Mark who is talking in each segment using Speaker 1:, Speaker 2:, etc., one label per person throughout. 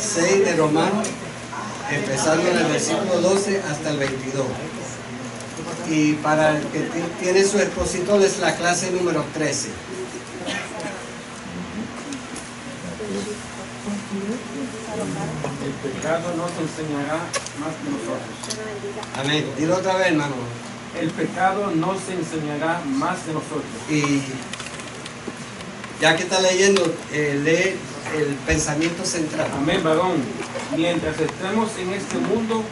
Speaker 1: 6 de Romanos, empezando en el versículo 12 hasta el 22. Y para el que tiene su expositor es la clase número 13.
Speaker 2: El pecado no se enseñará más que nosotros.
Speaker 1: Amén. Dilo otra vez, hermano.
Speaker 2: El pecado no se enseñará más que nosotros.
Speaker 1: Y ya que está leyendo, lee el pensamiento central.
Speaker 2: Amén, varón. Mientras estemos en este mundo,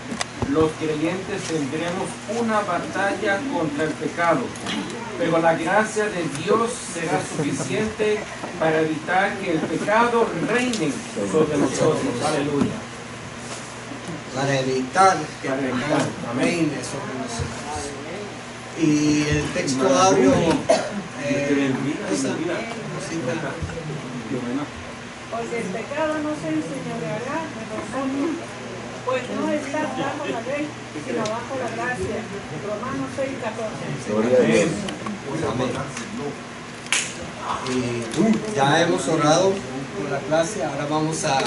Speaker 2: los creyentes tendremos una batalla contra el pecado, pero la gracia de Dios será suficiente para evitar que el pecado reine sobre nosotros. Aleluya.
Speaker 1: Para evitar que el
Speaker 2: Para evitar.
Speaker 1: pecado reine sobre nosotros. Y el texto audio, esa cosita.
Speaker 3: Porque el pecado no se enseñoreará de nosotros, pues no está bajo la ley, sino bajo la gracia. Romanos 6:14.
Speaker 1: Y ya hemos orado por la clase, ahora vamos a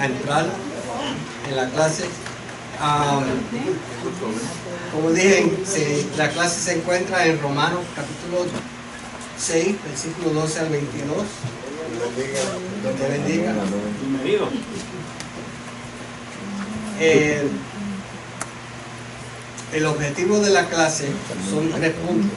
Speaker 1: entrar en la clase. Como dije, la clase se encuentra en Romanos capítulo 6, versículo 12 al 22. Dios te bendiga.
Speaker 2: Bienvenido.
Speaker 1: El objetivo de la clase son 3 puntos.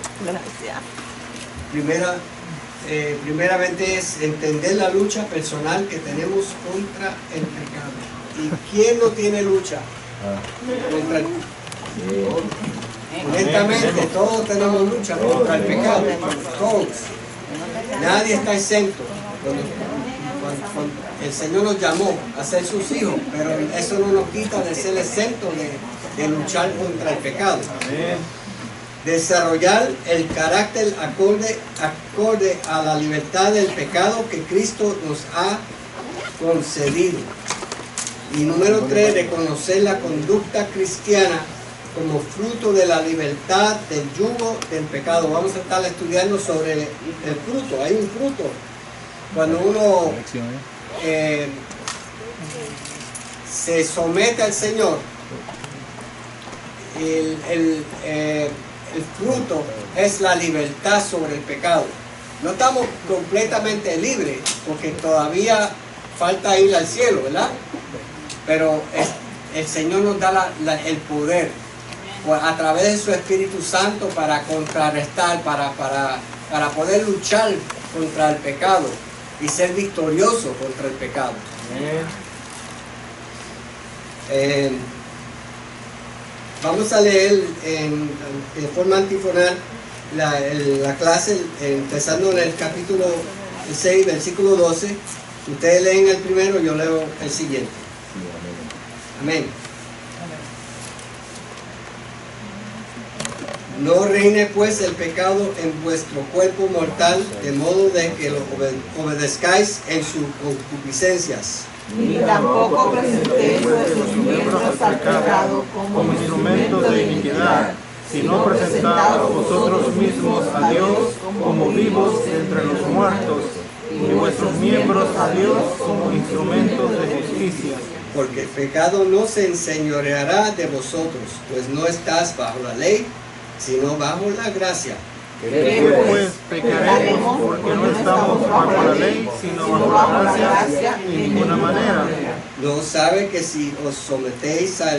Speaker 1: Primeramente es entender la lucha personal que tenemos contra el pecado. ¿Y quién no tiene lucha contra el pecado? Honestamente, todos tenemos lucha contra el pecado. Todos. Nadie está exento. Cuando el Señor nos llamó a ser sus hijos, pero eso no nos quita de ser exentos de luchar contra el pecado. Desarrollar el carácter acorde a la libertad del pecado que Cristo nos ha concedido. Y número 3, reconocer la conducta cristiana como fruto de la libertad del yugo del pecado. Vamos a estar estudiando sobre el fruto. Hay un fruto. Cuando uno se somete al Señor, el fruto es la libertad sobre el pecado. No estamos completamente libres porque todavía falta ir al cielo, ¿verdad? Pero el Señor nos da el poder a través de su Espíritu Santo para contrarrestar, para poder luchar contra el pecado y ser victorioso contra el pecado. Vamos a leer de forma antifonal la clase, empezando en el capítulo 6, versículo 12. Ustedes leen el primero, yo leo el siguiente. Amén. No reine pues el pecado en vuestro cuerpo mortal, de modo de que lo obedezcáis en sus concupiscencias.
Speaker 4: Ni tampoco presentéis vuestros miembros al pecado como instrumentos de iniquidad, sino presentados vosotros mismos a Dios como vivos entre los muertos, y vuestros miembros a Dios como instrumentos de justicia.
Speaker 1: Porque el pecado no se enseñoreará de vosotros, pues no estás bajo la ley, sino bajo la gracia.
Speaker 4: Pues pecaremos porque no estamos bajo la ley, sino bajo la gracia en ninguna manera.
Speaker 1: ¿No sabe que si os sometéis a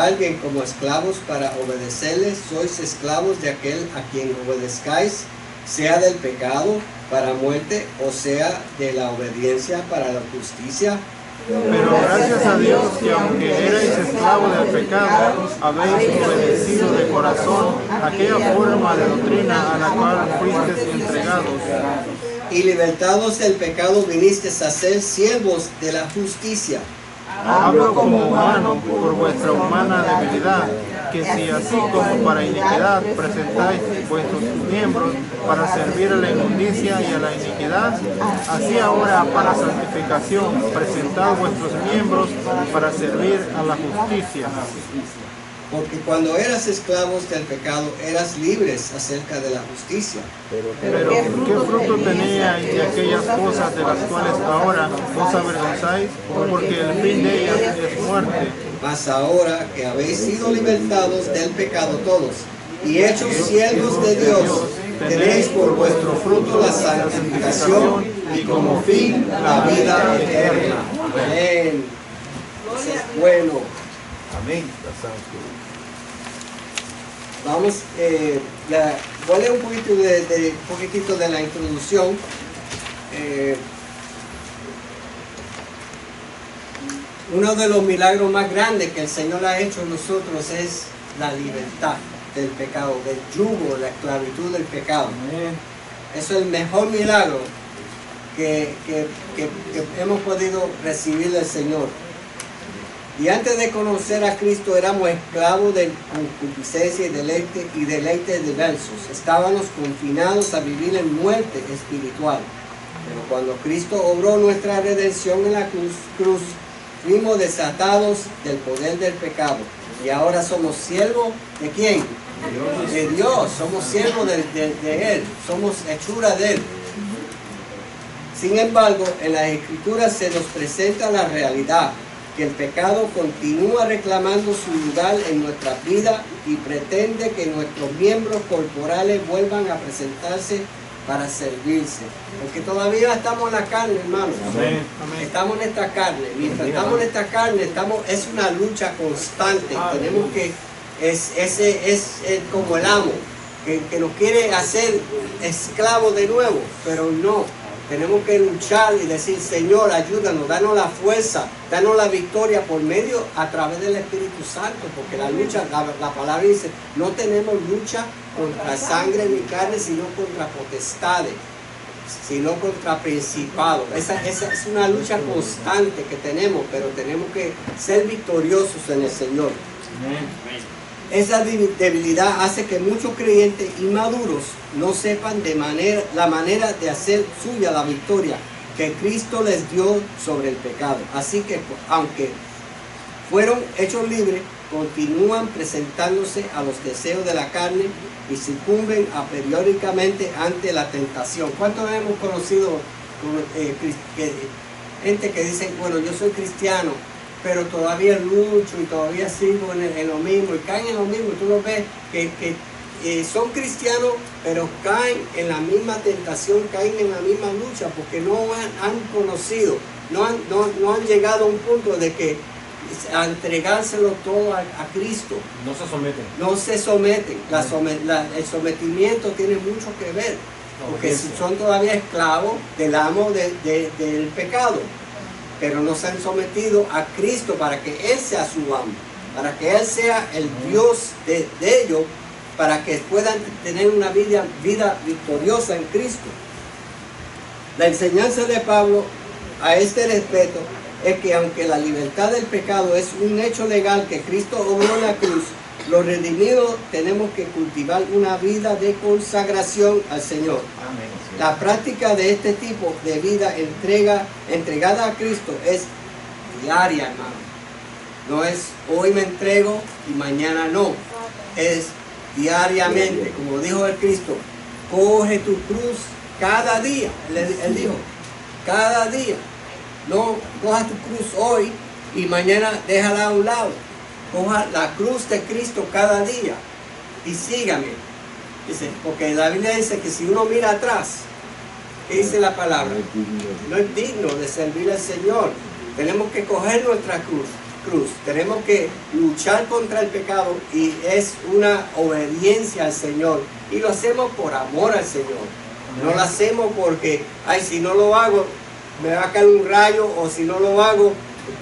Speaker 1: alguien como esclavos para obedecerles, sois esclavos de aquel a quien obedezcáis, sea del pecado para muerte o sea de la obediencia para la justicia?
Speaker 4: Pero gracias a Dios que aunque erais esclavos del pecado, habéis obedecido de corazón aquella forma de doctrina a la cual fuisteis entregados.
Speaker 1: Y libertados del pecado vinisteis a ser siervos de la justicia.
Speaker 4: Hablo como humano por vuestra humana debilidad, que si así como para iniquidad presentáis vuestros miembros para servir a la inmundicia y a la iniquidad, así ahora para santificación presentad vuestros miembros para servir a la justicia.
Speaker 1: Porque cuando eras esclavos del pecado, eras libres acerca de la justicia.
Speaker 4: Pero ¿qué fruto teníais de aquellas cosas de las cuales ahora os avergonzáis? Porque el fin de ellas es muerte.
Speaker 1: Mas ahora que habéis sido libertados del pecado todos, y hechos siervos de Dios, tenéis por vuestro fruto la santificación y como fin la vida eterna. Amén. Eso es bueno.
Speaker 5: Amén.
Speaker 1: Vamos, voy a leer un poquitito de la introducción. Uno de los milagros más grandes que el Señor ha hecho en nosotros es la libertad del pecado, del yugo, de la esclavitud del pecado. Eso es el mejor milagro que hemos podido recibir del Señor. Y antes de conocer a Cristo éramos esclavos de concupiscencia y deleites diversos. Estábamos confinados a vivir en muerte espiritual. Pero cuando Cristo obró nuestra redención en la cruz, fuimos desatados del poder del pecado. Y ahora somos siervos ¿de quién? De Dios. Somos siervos de Él. Somos hechura de Él. Sin embargo, en las Escrituras se nos presenta la realidad que el pecado continúa reclamando su lugar en nuestra vida y pretende que nuestros miembros corporales vuelvan a presentarse para servirse. Porque todavía estamos en la carne, hermanos.
Speaker 2: Amén.
Speaker 1: Estamos en esta carne. Mientras estamos en esta carne, es una lucha constante. Tenemos que, es como el amo, que nos quiere hacer esclavos de nuevo, pero no. Tenemos que luchar y decir, Señor, ayúdanos, danos la fuerza, danos la victoria por medio, a través del Espíritu Santo, porque la lucha, la palabra dice, no tenemos lucha contra sangre ni carne, sino contra potestades, sino contra principados. Esa es una lucha constante que tenemos, pero tenemos que ser victoriosos en el Señor. Esa debilidad hace que muchos creyentes inmaduros no sepan la manera de hacer suya la victoria que Cristo les dio sobre el pecado. Así que, aunque fueron hechos libres, continúan presentándose a los deseos de la carne y sucumben periódicamente ante la tentación. ¿Cuántos hemos conocido gente que dice, bueno, yo soy cristiano, pero todavía lucho y todavía sigo en lo mismo, y caen en lo mismo? Tú lo ves que son cristianos, pero caen en la misma tentación, caen en la misma lucha, porque no han conocido, no han llegado a un punto de que a entregárselo todo a Cristo.
Speaker 2: No se someten.
Speaker 1: No se someten. El sometimiento tiene mucho que ver, porque son todavía esclavos del amo del pecado, pero no se han sometido a Cristo para que Él sea su amo, para que Él sea el Dios de ellos, para que puedan tener una vida victoriosa en Cristo. La enseñanza de Pablo a este respecto es que aunque la libertad del pecado es un hecho legal que Cristo obró en la cruz, los redimidos tenemos que cultivar una vida de consagración al Señor.
Speaker 5: Amén.
Speaker 1: La práctica de este tipo de vida entregada a Cristo es diaria, hermano. No es hoy me entrego y mañana no. Es diariamente, como dijo el Cristo, coge tu cruz cada día. Él dijo, cada día. No coja tu cruz hoy y mañana déjala a un lado. Coja la cruz de Cristo cada día y sígame. Dice, porque la Biblia dice que si uno mira atrás, ¿qué dice la palabra? No es digno de servir al Señor. Tenemos que coger nuestra cruz. Tenemos que luchar contra el pecado, y es una obediencia al Señor. Y lo hacemos por amor al Señor. No lo hacemos porque, ay, si no lo hago, me va a caer un rayo, o si no lo hago,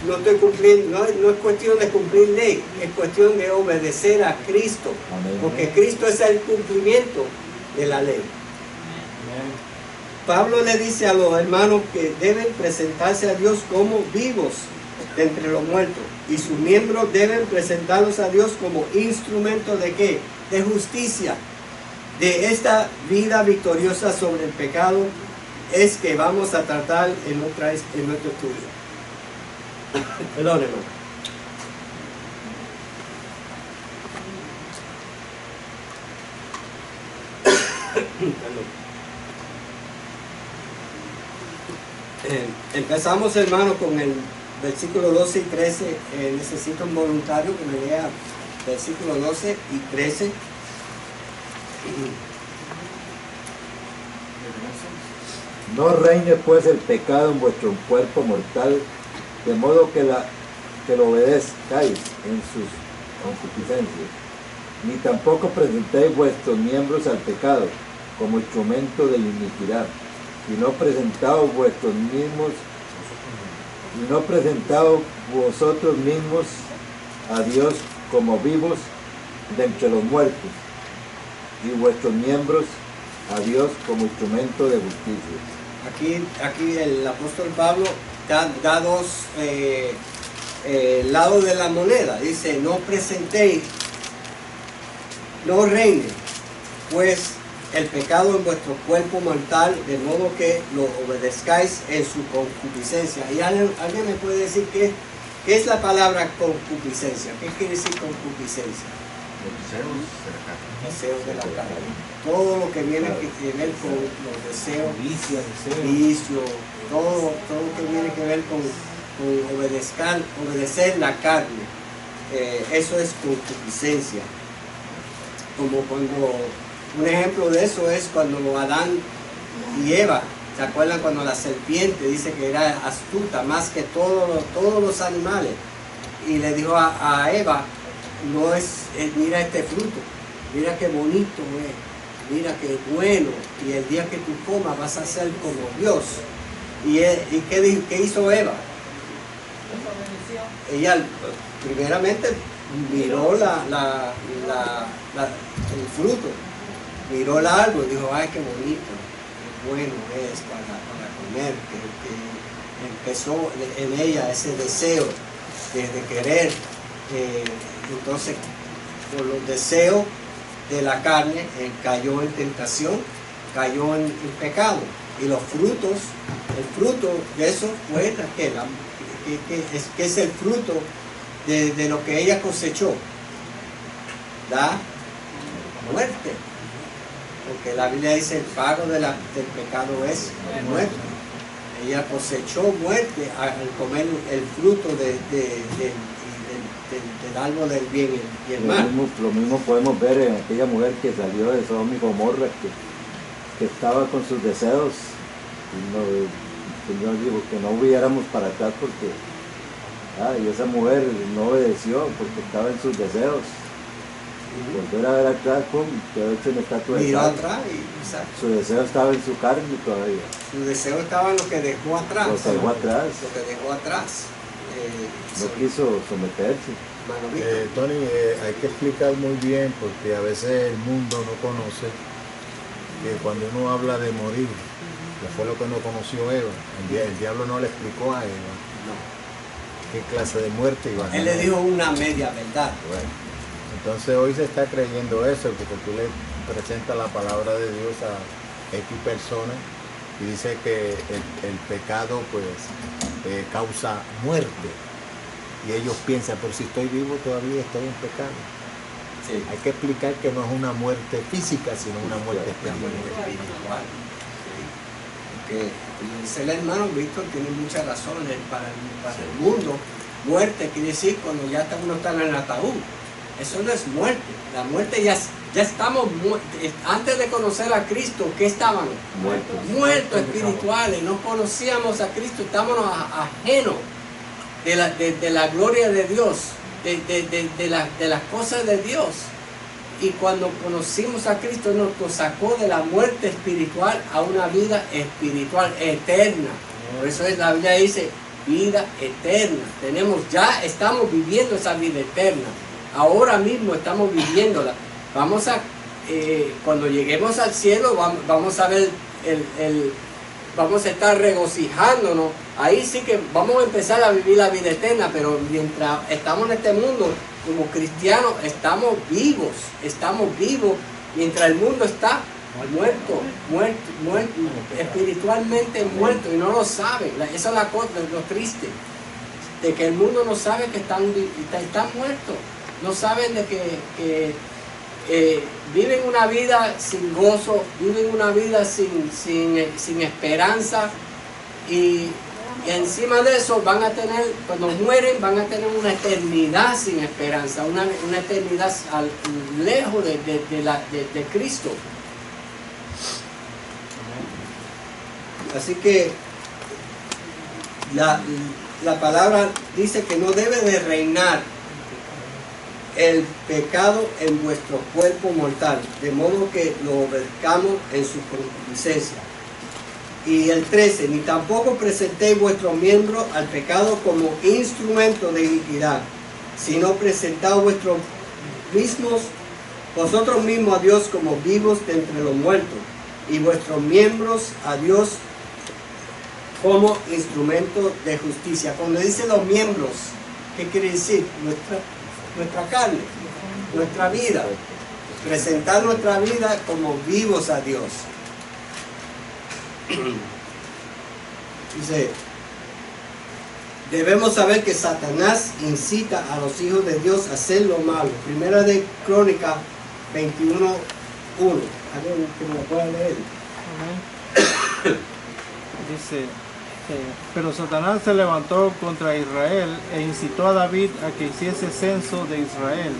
Speaker 1: no estoy cumpliendo. No es cuestión de cumplir ley, es cuestión de obedecer a Cristo, porque Cristo es el cumplimiento de la ley. Pablo le dice a los hermanos que deben presentarse a Dios como vivos de entre los muertos, y sus miembros deben presentarlos a Dios como instrumentos de ¿qué? De justicia. De esta vida victoriosa sobre el pecado es que vamos a tratar en nuestro estudio. Perdón, hermano. Empezamos, hermano, con el versículo 12 y 13. Necesito un voluntario que me lea versículos 12 y 13.
Speaker 5: No reine pues el pecado en vuestro cuerpo mortal, de modo que lo obedezcáis en sus concupiscencias. Ni tampoco presentéis vuestros miembros al pecado como instrumento de iniquidad, sino presentaos vosotros mismos a Dios como vivos de entre los muertos, y vuestros miembros a Dios como instrumento de justicia.
Speaker 1: Aquí el apóstol Pablo da dos lados de la moneda. Dice, no presentéis, no reine, pues el pecado en vuestro cuerpo mortal, de modo que lo obedezcáis en su concupiscencia. ¿Y alguien me puede decir qué es la palabra concupiscencia? ¿Qué quiere decir concupiscencia? Deseos de la carne. Todo lo que viene que ver con los deseos, vicio, todo que viene que ver con obedecer la carne. Eso es concupiscencia. Como cuando, un ejemplo de eso es cuando Adán y Eva, ¿se acuerdan cuando la serpiente dice que era astuta más que todos los animales? Y le dijo a Eva, mira este fruto, mira qué bonito es, mira qué bueno, y el día que tú comas vas a ser como Dios. ¿Y qué hizo Eva? Ella primeramente miró el fruto, miró el árbol y dijo, ay, qué bonito, qué bueno es para comer, que empezó en ella ese deseo de querer. Entonces, por los deseos de la carne, cayó en tentación, cayó en pecado. Y los frutos, el fruto de eso fue que es el fruto de lo que ella cosechó. Da muerte. Porque la Biblia dice, el pago del pecado es muerte. Ella cosechó muerte al comer el fruto del árbol del bien y el mal.
Speaker 5: Lo mismo podemos ver en aquella mujer que salió de Sodoma y Gomorra, que estaba con sus deseos. El Señor dijo que no hubiéramos para atrás porque y esa mujer no obedeció porque estaba en sus deseos. Volver a ver atrás, quedó hecho en estatua de sal.
Speaker 1: Atrás
Speaker 5: su deseo estaba en su carne todavía.
Speaker 1: Su deseo estaba en lo que dejó atrás.
Speaker 5: Lo dejó atrás.
Speaker 1: Lo que dejó atrás.
Speaker 5: No quiso someterse.
Speaker 6: Tony, hay que explicar muy bien porque a veces el mundo no conoce que cuando uno habla de morir, que fue lo que no conoció Eva, el diablo no le explicó a Eva qué clase de muerte iba a tener.
Speaker 1: Él le dijo una media verdad.
Speaker 6: Bueno, entonces hoy se está creyendo eso porque tú le presentas la palabra de Dios a X personas y dice que el pecado pues causa muerte. Y ellos piensan, pero si estoy vivo todavía estoy en pecado. Sí. Hay que explicar que no es una muerte física, sino una muerte espiritual.
Speaker 1: Porque dice el hermano Víctor, tiene muchas razones. Para el mundo, muerte quiere decir cuando ya uno está en el ataúd. Eso no es muerte. La muerte ya estamos muertos. Antes de conocer a Cristo, ¿qué estábamos? Muertos espirituales. No conocíamos a Cristo, estábamos ajenos de la gloria de Dios, de las cosas de Dios. Y cuando conocimos a Cristo, nos sacó de la muerte espiritual a una vida espiritual eterna. Por eso la Biblia dice vida eterna. Estamos viviendo esa vida eterna. Ahora mismo estamos viviéndola. Cuando lleguemos al cielo, vamos a ver vamos a estar regocijándonos. Ahí sí que vamos a empezar a vivir la vida eterna, pero mientras estamos en este mundo, como cristianos, estamos vivos, mientras el mundo está muerto, espiritualmente muerto, y no lo sabe. Esa es la cosa, lo triste, de que el mundo no sabe que están muertos, no saben de que viven una vida sin gozo, viven una vida sin esperanza, y encima de eso van a tener, cuando mueren, van a tener una eternidad sin esperanza, una eternidad lejos de Cristo. Así que la palabra dice que no debe de reinar el pecado en vuestro cuerpo mortal, de modo que lo obedezcamos en su concupiscencia. Y el 13, ni tampoco presentéis vuestros miembros al pecado como instrumento de iniquidad, sino presentaos vosotros mismos a Dios como vivos de entre los muertos, y vuestros miembros a Dios como instrumento de justicia. Cuando dice los miembros, ¿qué quiere decir? Nuestra carne, nuestra vida. Presentar nuestra vida como vivos a Dios. Dice, debemos saber que Satanás incita a los hijos de Dios a hacer lo malo. Primera de Crónicas 21:1. ¿Alguien que me lo pueda leer?
Speaker 4: Dice, pero Satanás se levantó contra Israel e incitó a David a que hiciese censo de Israel.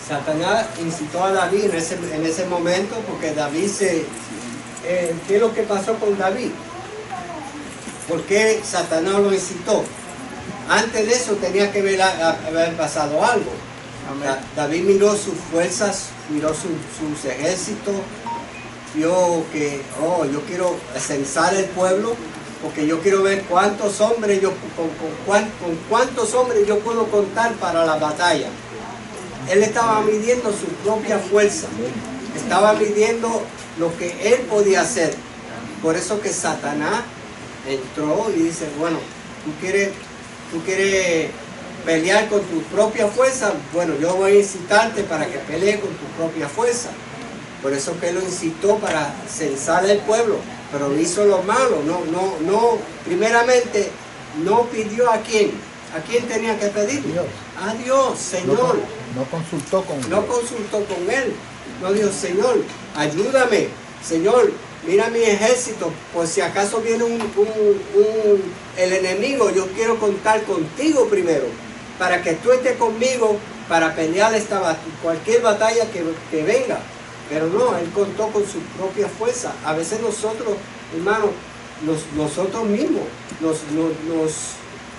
Speaker 1: Satanás incitó a David en ese momento, porque David ¿qué es lo que pasó con David? ¿Por qué Satanás lo incitó? Antes de eso tenía que haber pasado algo. David miró sus fuerzas, miró sus ejércitos, vio que, yo quiero censar el pueblo, porque yo quiero ver cuántos hombres con cuántos hombres yo puedo contar para la batalla. Él estaba midiendo su propia fuerza, estaba midiendo lo que él podía hacer. Por eso que Satanás entró y dice, bueno, tú quieres pelear con tu propia fuerza, bueno, yo voy a incitarte para que pelees con tu propia fuerza. Por eso que él lo incitó para censar el pueblo, pero hizo lo malo. Primeramente no pidió a quién tenía que pedir.
Speaker 6: Dios.
Speaker 1: A Dios, Señor.
Speaker 6: No consultó con él.
Speaker 1: No consultó con él. No dijo, Señor, ayúdame. Señor, mira mi ejército. Por si acaso viene el enemigo, yo quiero contar contigo primero. Para que tú estés conmigo para pelear cualquier batalla que venga. Pero no, él contó con su propia fuerza. A veces nosotros, hermanos, nosotros mismos nos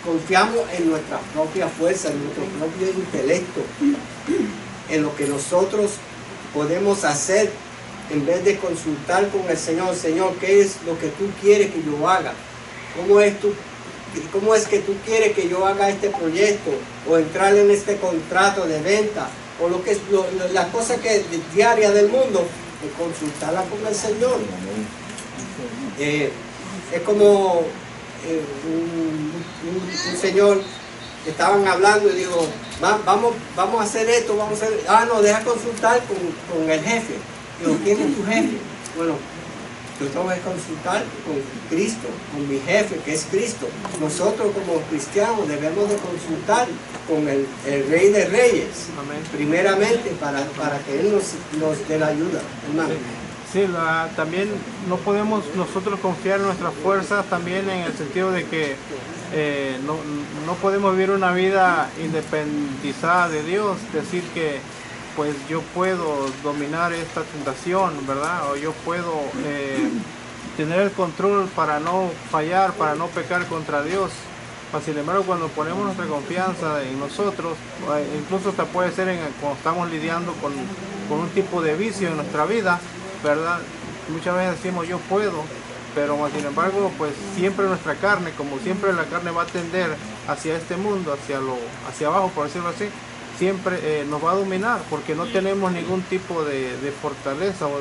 Speaker 1: confiamos en nuestra propia fuerza, en nuestro propio intelecto, en lo que nosotros podemos hacer, en vez de consultar con el Señor. Señor, ¿qué es lo que tú quieres que yo haga? ¿Cómo es que tú quieres que yo haga este proyecto? O entrar en este contrato de venta, o las cosas diarias del mundo, de consultarla con el Señor. Es como un señor, estaban hablando y dijo, vamos a hacer esto, vamos a hacer... no, deja consultar con el jefe. Digo, ¿quién es tu jefe? Bueno, yo tengo que consultar con Cristo, con mi jefe, que es Cristo. Nosotros como cristianos debemos de consultar con el Rey de Reyes. Amén. Primeramente para que Él nos dé la ayuda, hermano.
Speaker 4: Sí, también no podemos nosotros confiar en nuestras fuerzas, también en el sentido de que no podemos vivir una vida independizada de Dios, decir que pues yo puedo dominar esta tentación, ¿verdad? O yo puedo tener el control para no fallar, para no pecar contra Dios. Sin embargo, cuando ponemos nuestra confianza en nosotros, incluso hasta puede ser cuando estamos lidiando con un tipo de vicio en nuestra vida, ¿verdad? Muchas veces decimos yo puedo, pero sin embargo, pues siempre nuestra carne, como siempre la carne va a tender hacia este mundo, hacia abajo, por decirlo así, siempre nos va a dominar, porque no tenemos ningún tipo de fortaleza o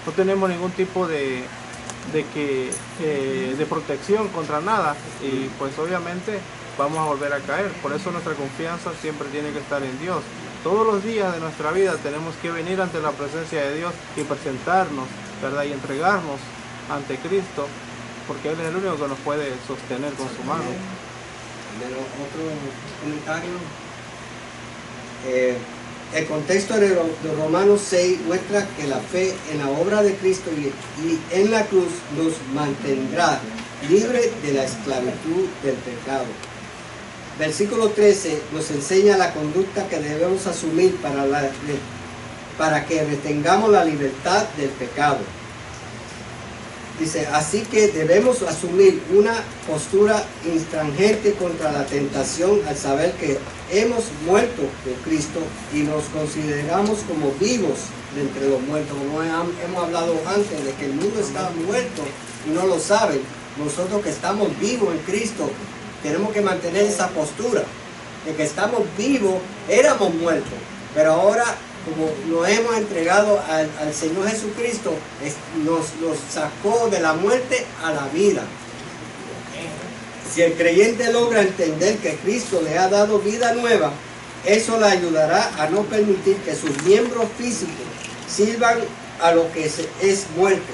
Speaker 4: no tenemos ningún tipo de protección contra nada, y pues obviamente vamos a volver a caer. Por eso nuestra confianza siempre tiene que estar en Dios. Todos los días de nuestra vida tenemos que venir ante la presencia de Dios y presentarnos, ¿verdad? Y entregarnos ante Cristo, porque Él es el único que nos puede sostener con su mano.
Speaker 1: Otro comentario. el contexto de Romanos 6 muestra que la fe en la obra de Cristo y en la cruz nos mantendrá libre de la esclavitud del pecado. Versículo 13 nos enseña la conducta que debemos asumir para que retengamos la libertad del pecado. Dice, así que debemos asumir una postura intransigente contra la tentación al saber que hemos muerto con Cristo y nos consideramos como vivos de entre los muertos. Como hemos hablado antes de que el mundo está muerto y no lo saben, nosotros que estamos vivos en Cristo tenemos que mantener esa postura de que estamos vivos, éramos muertos, pero ahora como nos hemos entregado al Señor Jesucristo, nos sacó de la muerte a la vida. Si el creyente logra entender que Cristo le ha dado vida nueva, eso le ayudará a no permitir que sus miembros físicos sirvan a lo que es muerte.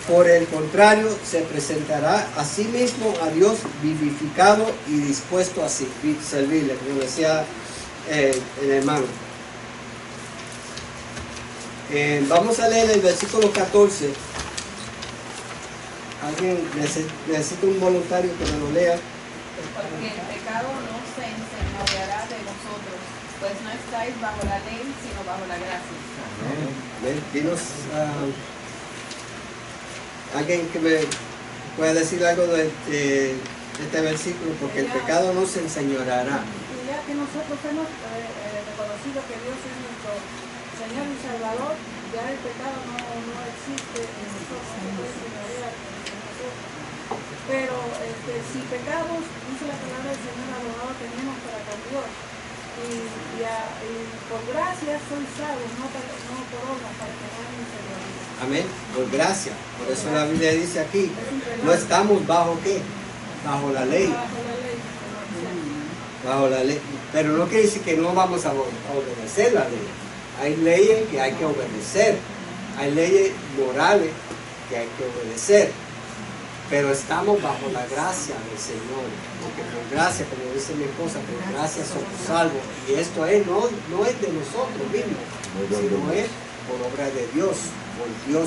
Speaker 1: Por el contrario, se presentará a sí mismo a Dios vivificado y dispuesto a servirle, como decía el hermano. Vamos a leer el versículo 14. ¿Alguien necesita un voluntario que me lo lea?
Speaker 7: Porque el pecado no se enseñoreará de vosotros, pues no estáis bajo la ley, sino bajo la gracia.
Speaker 1: Dinos, alguien que me pueda decir algo de este versículo, porque el pecado no se enseñoreará.
Speaker 3: Y ya que nosotros hemos reconocido que Dios es nuestro Señor y Salvador, ya el pecado no existe en nosotros, no puede señorear en nosotros. Pero si pecamos, dice la palabra del Señor, abogado tenemos para con Dios. Y por gracia soy salvo, no por obra, para que no haya inseguridad.
Speaker 1: Amén, por gracia. Por eso la Biblia dice aquí, no estamos bajo ¿qué? Bajo la ley. Bajo la ley. Pero no quiere decir que no vamos a obedecer la ley. Hay leyes que hay que obedecer, hay leyes morales que hay que obedecer, pero estamos bajo la gracia del Señor, porque por gracia, como dice mi esposa, por gracia somos salvos, y esto no es de nosotros mismos, sino es por obra de Dios, por Dios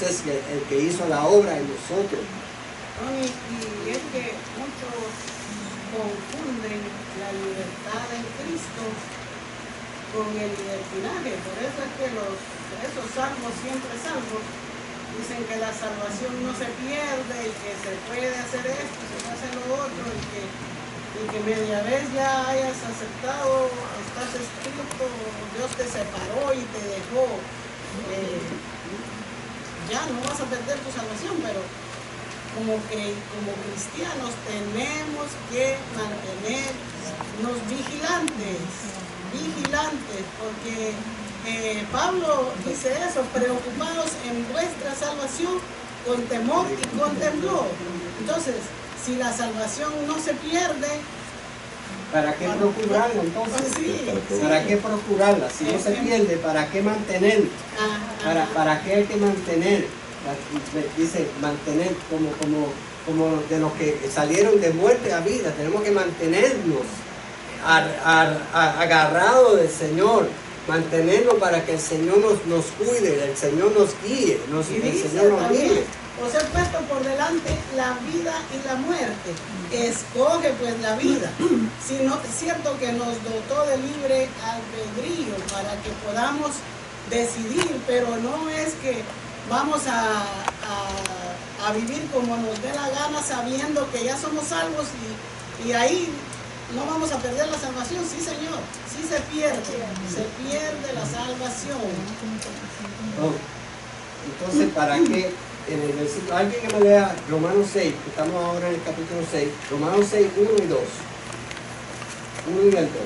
Speaker 1: es el que hizo la obra en nosotros.
Speaker 8: Y es que muchos confunden la libertad en Cristo con el libertinaje. Por eso es que esos salvos, siempre salvos, dicen que la salvación no se pierde y que se puede hacer esto, se puede hacer lo otro, y que media vez ya hayas aceptado, estás escrito, Dios te separó y te dejó. Ya no vas a perder tu salvación, pero como cristianos tenemos que mantenernos vigilantes, porque Pablo dice eso, preocupados en vuestra salvación con temor y con temblor. Entonces, si la salvación no se pierde,
Speaker 1: ¿para qué procurarla entonces?
Speaker 8: Sí.
Speaker 1: ¿Para qué procurarla? Si no se pierde, ¿para qué mantener? ¿Para qué hay que mantener? Dice, mantener como de los que salieron de muerte a vida. Tenemos que mantenernos agarrados del Señor, mantenernos para que el Señor nos cuide, el Señor nos guíe, el Señor nos guíe.
Speaker 8: Os he puesto por delante la vida y la muerte. Escoge pues la vida. Sino es cierto que nos dotó de libre albedrío para que podamos decidir, pero no es que vamos a vivir como nos dé la gana sabiendo que ya somos salvos y ahí no vamos a perder la salvación. Sí, Señor, sí se pierde la salvación.
Speaker 1: Entonces, ¿para qué? En el versículo, alguien que me lea Romanos 6, que estamos ahora en el capítulo 6, Romanos 6, 1 y 2. 1 y el 2.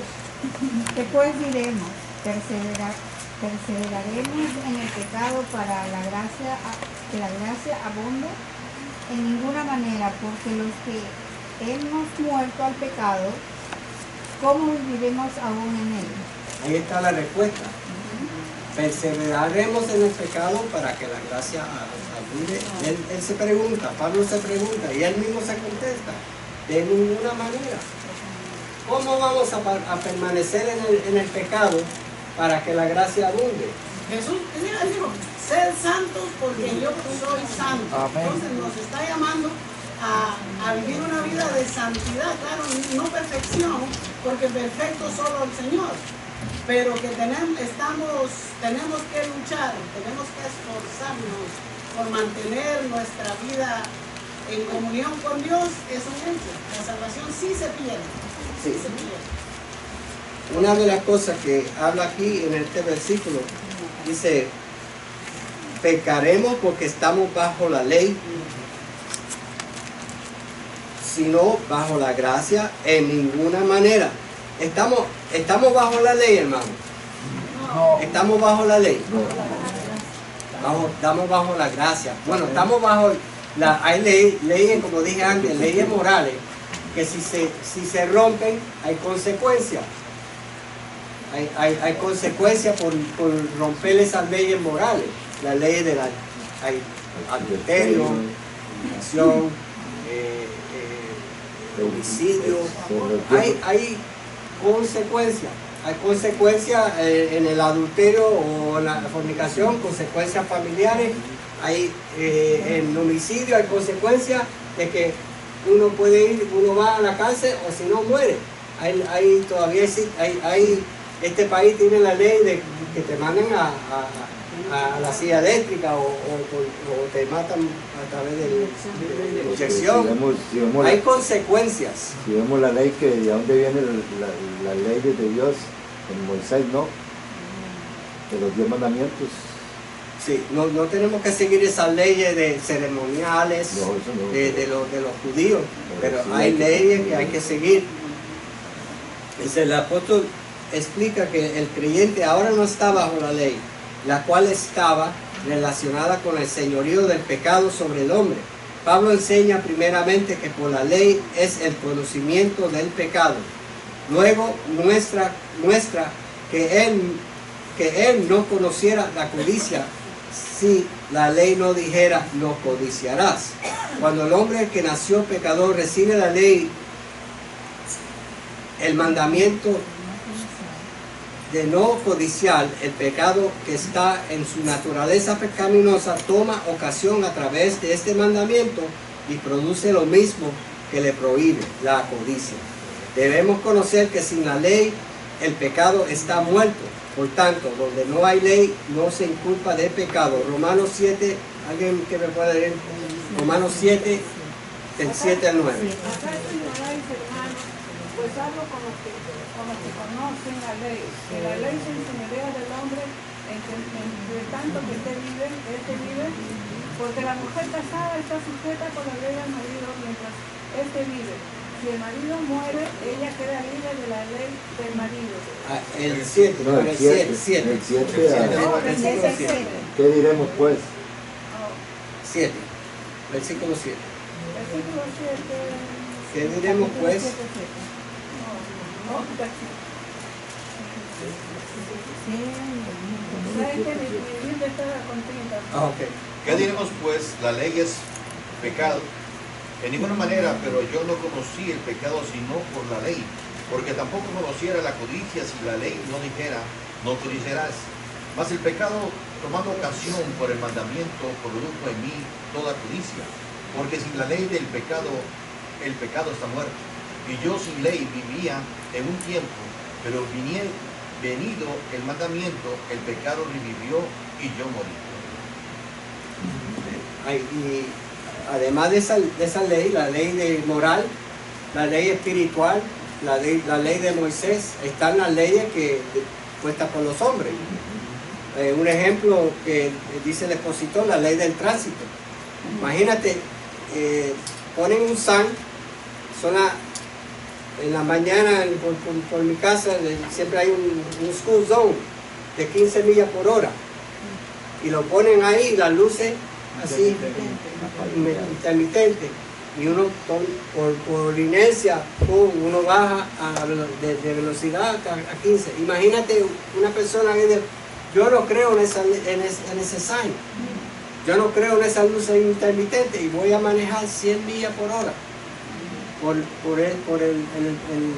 Speaker 9: Después diremos, perseveraremos en el pecado para que la gracia abunde. En ninguna manera, porque los que hemos muerto al pecado, ¿cómo viviremos aún en él?
Speaker 1: Ahí está la respuesta. Perseveraremos en el pecado para que la gracia abunde. Él se pregunta, Pablo se pregunta y él mismo se contesta, de ninguna manera. ¿Cómo vamos a permanecer en el pecado para que la gracia abunde.
Speaker 8: Jesús dijo, sed santos porque yo soy santo. Entonces nos está llamando a vivir una vida de santidad, claro, no perfección, porque perfecto solo el Señor, pero que tenemos que luchar, tenemos que esforzarnos por mantener nuestra vida en comunión con Dios. Es un hecho, la salvación sí se pierde, sí se pierde.
Speaker 1: Una de las cosas que habla aquí en este versículo, dice, pecaremos porque estamos bajo la ley, sino bajo la gracia en ninguna manera. Estamos bajo la ley, hermano. No. Estamos bajo la ley. Estamos bajo la gracia. Bueno, estamos bajo hay leyes, como dije antes, leyes morales, que si se rompen, hay consecuencias. Hay consecuencias por romper esas leyes morales. Las leyes de hay adulterio, violación, homicidio. Hay consecuencias. Hay consecuencias en el adulterio o en la fornicación, consecuencias familiares. Hay en el homicidio hay consecuencias de que uno va a la cárcel o si no muere. Este país tiene la ley de que te mandan a la silla eléctrica o te matan a través de la inyección. Hay consecuencias.
Speaker 5: Si vemos la ley, que de dónde viene la ley de Dios, en Moisés, ¿no? De los 10 mandamientos.
Speaker 1: Sí, no tenemos que seguir esas leyes de ceremoniales de los judíos, pero sí, hay leyes que hay que seguir. El apóstol explica que el creyente ahora no está bajo la ley, la cual estaba relacionada con el señorío del pecado sobre el hombre. Pablo enseña primeramente que por la ley es el conocimiento del pecado. Luego muestra que él no conociera la codicia si la ley no dijera no codiciarás. Cuando el hombre que nació pecador recibe la ley, el mandamiento de no codiciar, el pecado que está en su naturaleza pecaminosa toma ocasión a través de este mandamiento y produce lo mismo que le prohíbe, la codicia. Debemos conocer que sin la ley el pecado está muerto. Por tanto, donde no hay ley, no se inculpa de pecado. Romanos 7, alguien que me pueda leer, Romanos 7, del 7 al 9.
Speaker 3: Acá esto ignoráis, hermanos, pues hablo con los que conocen la ley, que la ley se enseñorea del hombre entre tanto que este vive, porque la mujer casada está sujeta por la ley al marido mientras este vive. Si el marido muere, ella queda libre de la ley del marido.
Speaker 1: El 7, no, el 7.
Speaker 5: ¿Qué diremos pues?
Speaker 1: 7, versículo 7.
Speaker 3: Versículo 7.
Speaker 1: ¿Qué diremos pues?
Speaker 10: ¿Qué diremos pues? La ley es pecado. En ninguna manera, pero yo no conocí el pecado sino por la ley, porque tampoco conociera la codicia si la ley no dijera, no codiciarás. Mas el pecado, tomando ocasión por el mandamiento, produjo en mí toda codicia, porque sin la ley del pecado, el pecado está muerto. Y yo sin ley vivía en un tiempo, pero venido el mandamiento, el pecado revivió y yo morí.
Speaker 1: Y además de esa ley, la ley de moral, la ley espiritual, la ley de Moisés, están las leyes puestas por los hombres. Un ejemplo que dice el expositor, la ley del tránsito. Imagínate, ponen un sign, en la mañana por mi casa siempre hay un school zone de 15 millas por hora y lo ponen ahí, las luces así intermitente, y uno por inercia uno baja de velocidad a 15. Imagínate una persona que dice, yo no creo en ese sign, yo no creo en esa luz intermitente y voy a manejar 100 millas por hora por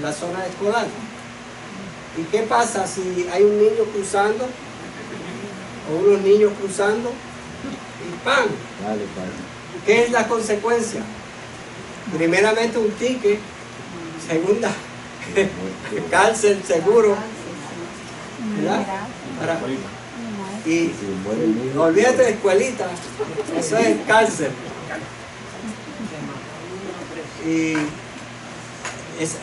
Speaker 1: la zona escolar. ¿Y qué pasa si hay un niño cruzando o unos niños cruzando y ¡pam!
Speaker 5: Dale, padre.
Speaker 1: ¿Qué es la consecuencia? Primeramente un ticket, segunda cárcel seguro, ¿verdad? Y olvídate de escuelita, eso es cárcel. Y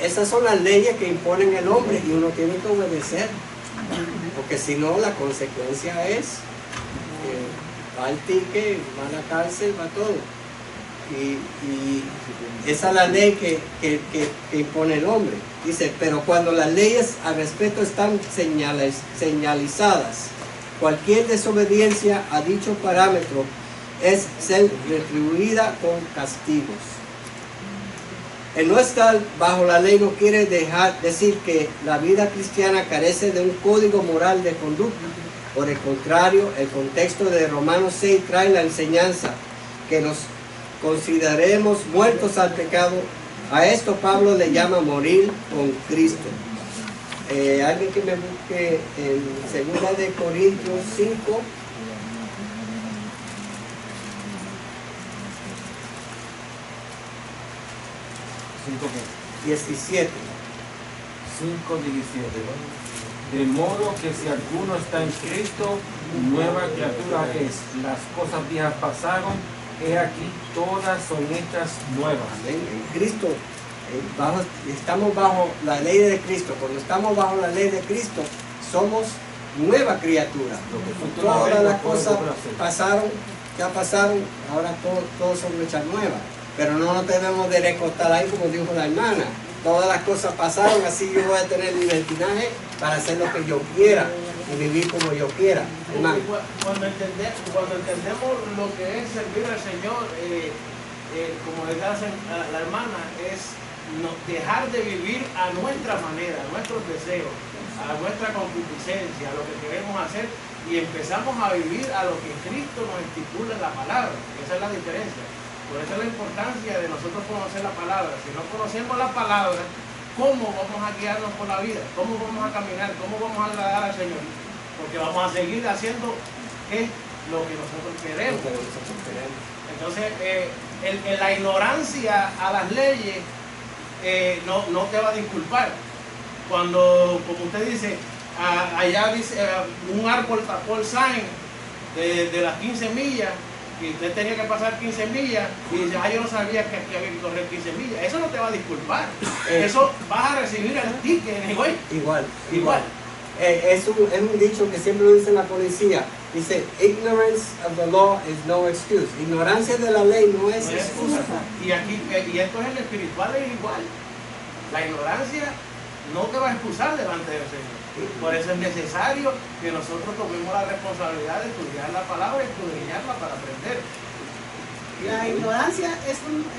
Speaker 1: esas son las leyes que imponen el hombre y uno tiene que obedecer, porque si no la consecuencia es va el ticket, va a la cárcel, va todo. Y esa es la ley que impone el hombre. Dice, pero cuando las leyes al respecto están señalizadas, cualquier desobediencia a dicho parámetro es ser retribuida con castigos. El no estar bajo la ley no quiere decir que la vida cristiana carece de un código moral de conducta. Por el contrario, el contexto de Romanos 6 trae la enseñanza que nos consideremos muertos al pecado. A esto Pablo le llama morir con Cristo. Alguien que me busque en 2 de Corintios 5.
Speaker 2: ¿5 qué?
Speaker 1: 17.
Speaker 2: 5:17. De modo que si alguno está en Cristo, nueva criatura es. Las cosas viejas pasaron, he aquí todas son hechas nuevas.
Speaker 1: En Cristo, estamos bajo la ley de Cristo. Cuando estamos bajo la ley de Cristo, somos nueva criatura. Todas las cosas pasaron, ya pasaron, ahora todos son hechas nuevas. Pero no nos debemos de recostar ahí como dijo la hermana. Todas las cosas pasaron, así yo voy a tener libertinaje para hacer lo que yo quiera y vivir como yo quiera. Hermano.
Speaker 11: Cuando entendemos lo que es servir al Señor, como decía la hermana, es dejar de vivir a nuestra manera, a nuestros deseos, a nuestra concupiscencia, a lo que queremos hacer, y empezamos a vivir a lo que Cristo nos estipula en la palabra. Esa es la diferencia. Por eso es la importancia de nosotros conocer la palabra. Si no conocemos la palabra, ¿cómo vamos a guiarnos por la vida? ¿Cómo vamos a caminar? ¿Cómo vamos a agradar al Señor? Porque vamos a seguir haciendo lo que nosotros queremos. Entonces, la ignorancia a las leyes no te va a disculpar. Cuando, como usted dice, allá dice un árbol tapó el sign de las 15 millas, y usted tenía que pasar 15 millas y dice, yo no sabía que aquí había que correr 15 millas. Eso no te va a disculpar. Eso vas a recibir el ticket
Speaker 1: Igual. Es un dicho que siempre lo dice la policía. Dice, ignorance of the law is no excuse. Ignorancia de la ley no es excusa.
Speaker 11: Y esto es el espiritual, es igual. La ignorancia no te va a excusar delante del Señor. Por eso es necesario que nosotros tomemos la responsabilidad de estudiar la palabra y escudriñarla para aprender.
Speaker 8: La ignorancia es nuestro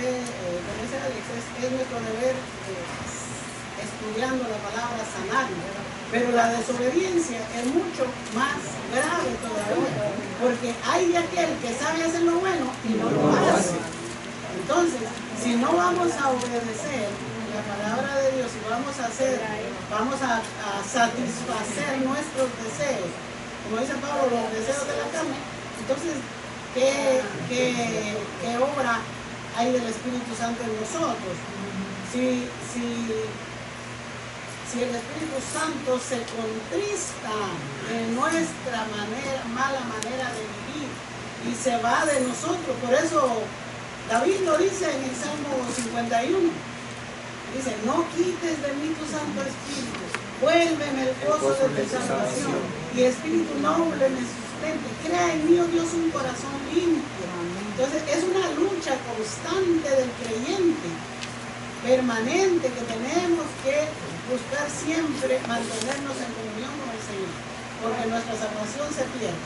Speaker 8: deber, estudiando la palabra, sanarla. Pero la desobediencia es mucho más grave todavía, porque hay de aquel que sabe hacer lo bueno y no lo hace. Entonces, si no vamos a obedecer la palabra de Dios y vamos a satisfacer nuestros deseos, como dice Pablo, los deseos de la carne, entonces, ¿qué obra hay del Espíritu Santo en nosotros? Si el Espíritu Santo se contrista en nuestra mala manera de vivir y se va de nosotros, por eso David lo dice en el Salmo 51. Dice, no quites de mí tu Santo Espíritu, vuélveme el gozo de tu salvación y espíritu noble me sustente. Crea en mí, oh Dios, un corazón limpio. Entonces es una lucha constante del creyente, permanente, que tenemos que buscar siempre mantenernos en comunión con el Señor, porque nuestra salvación se pierde.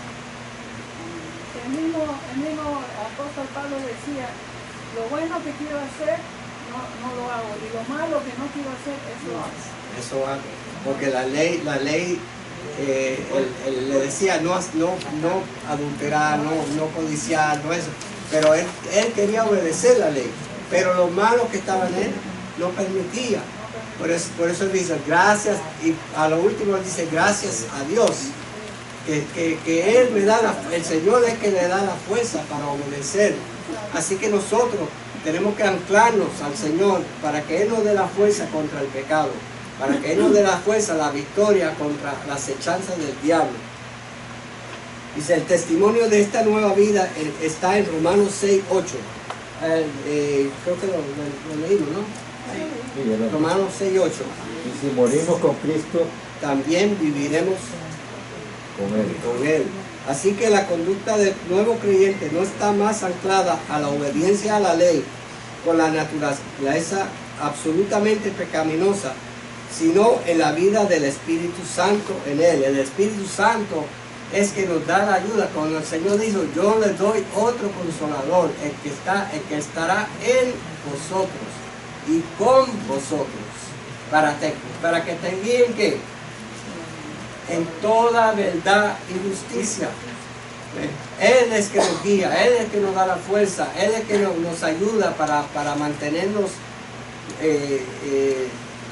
Speaker 3: El mismo apóstol Pablo decía, lo bueno que quiero hacer no lo hago, y lo malo que no quiero hacer, eso hago.
Speaker 1: Eso hago, porque la ley le decía no adulterar, no codiciar, no eso, pero él quería obedecer la ley, pero lo malo que estaba en él no permitía. Por eso dice gracias, y a lo último dice gracias a Dios, que Él me da el Señor es que le da la fuerza para obedecer. Así que nosotros tenemos que anclarnos al Señor para que Él nos dé la fuerza contra el pecado, para que Él nos dé la fuerza, la victoria contra las hechanzas del diablo. Dice, el testimonio de esta nueva vida está en Romanos 6:8. Creo que lo leímos, ¿no? Sí. Romanos 6:8.
Speaker 5: Y si morimos con Cristo,
Speaker 1: también viviremos con Él. Así que la conducta del nuevo creyente no está más anclada a la obediencia a la ley con la naturaleza absolutamente pecaminosa, sino en la vida del Espíritu Santo en Él. El Espíritu Santo es que nos da la ayuda. Cuando el Señor dijo, yo les doy otro consolador, el que estará en vosotros y con vosotros, para que te guíen ¿qué? En toda verdad y justicia. Él es que nos guía, Él es que nos da la fuerza, Él es que nos ayuda para mantenernos,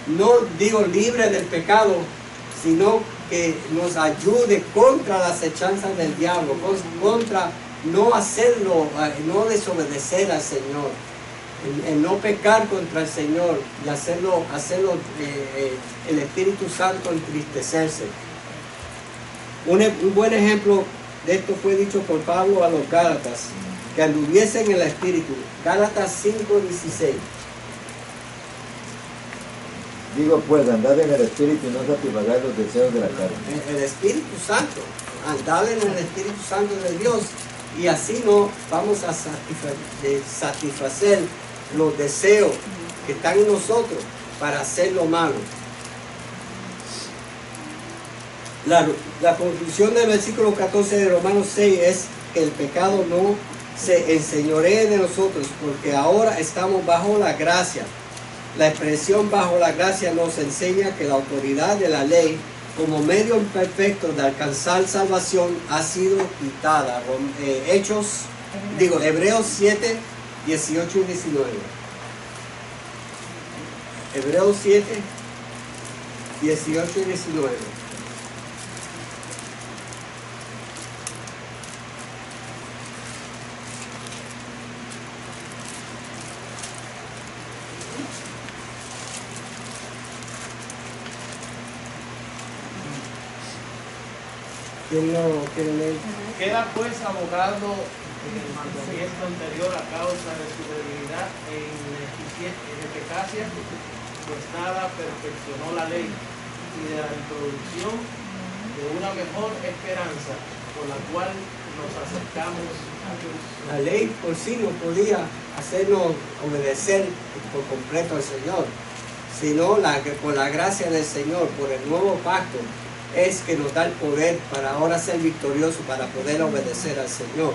Speaker 1: no digo libres del pecado, sino que nos ayude contra las hechanzas del diablo, contra no hacerlo, no desobedecer al Señor, en no pecar contra el Señor y hacerlo el Espíritu Santo entristecerse. Un buen ejemplo de esto fue dicho por Pablo a los Gálatas, que anduviesen en el Espíritu. Gálatas 5:16.
Speaker 5: Digo pues, andad en el Espíritu y no satisfagáis los deseos de la carne.
Speaker 1: El Espíritu Santo, andad en el Espíritu Santo de Dios, y así no vamos a satisfacer los deseos que están en nosotros para hacer lo malo. La conclusión del versículo 14 de Romanos 6 es que el pecado no se enseñoree de nosotros, porque ahora estamos bajo la gracia. La expresión bajo la gracia nos enseña que la autoridad de la ley como medio imperfecto de alcanzar salvación ha sido quitada. Hebreos 7, 18 y 19. Hebreos 7, 18 y 19. ¿Quién no quiere leer?
Speaker 11: Queda pues abogado en el mandamiento anterior a causa de su debilidad e ineficacia, pues nada perfeccionó la ley, y de la introducción de una mejor esperanza por la cual nos acercamos a Dios.
Speaker 1: La ley por sí no podía hacernos obedecer por completo al Señor, sino por la gracia del Señor, por el nuevo pacto, es que nos da el poder para ahora ser victoriosos, para poder obedecer al Señor.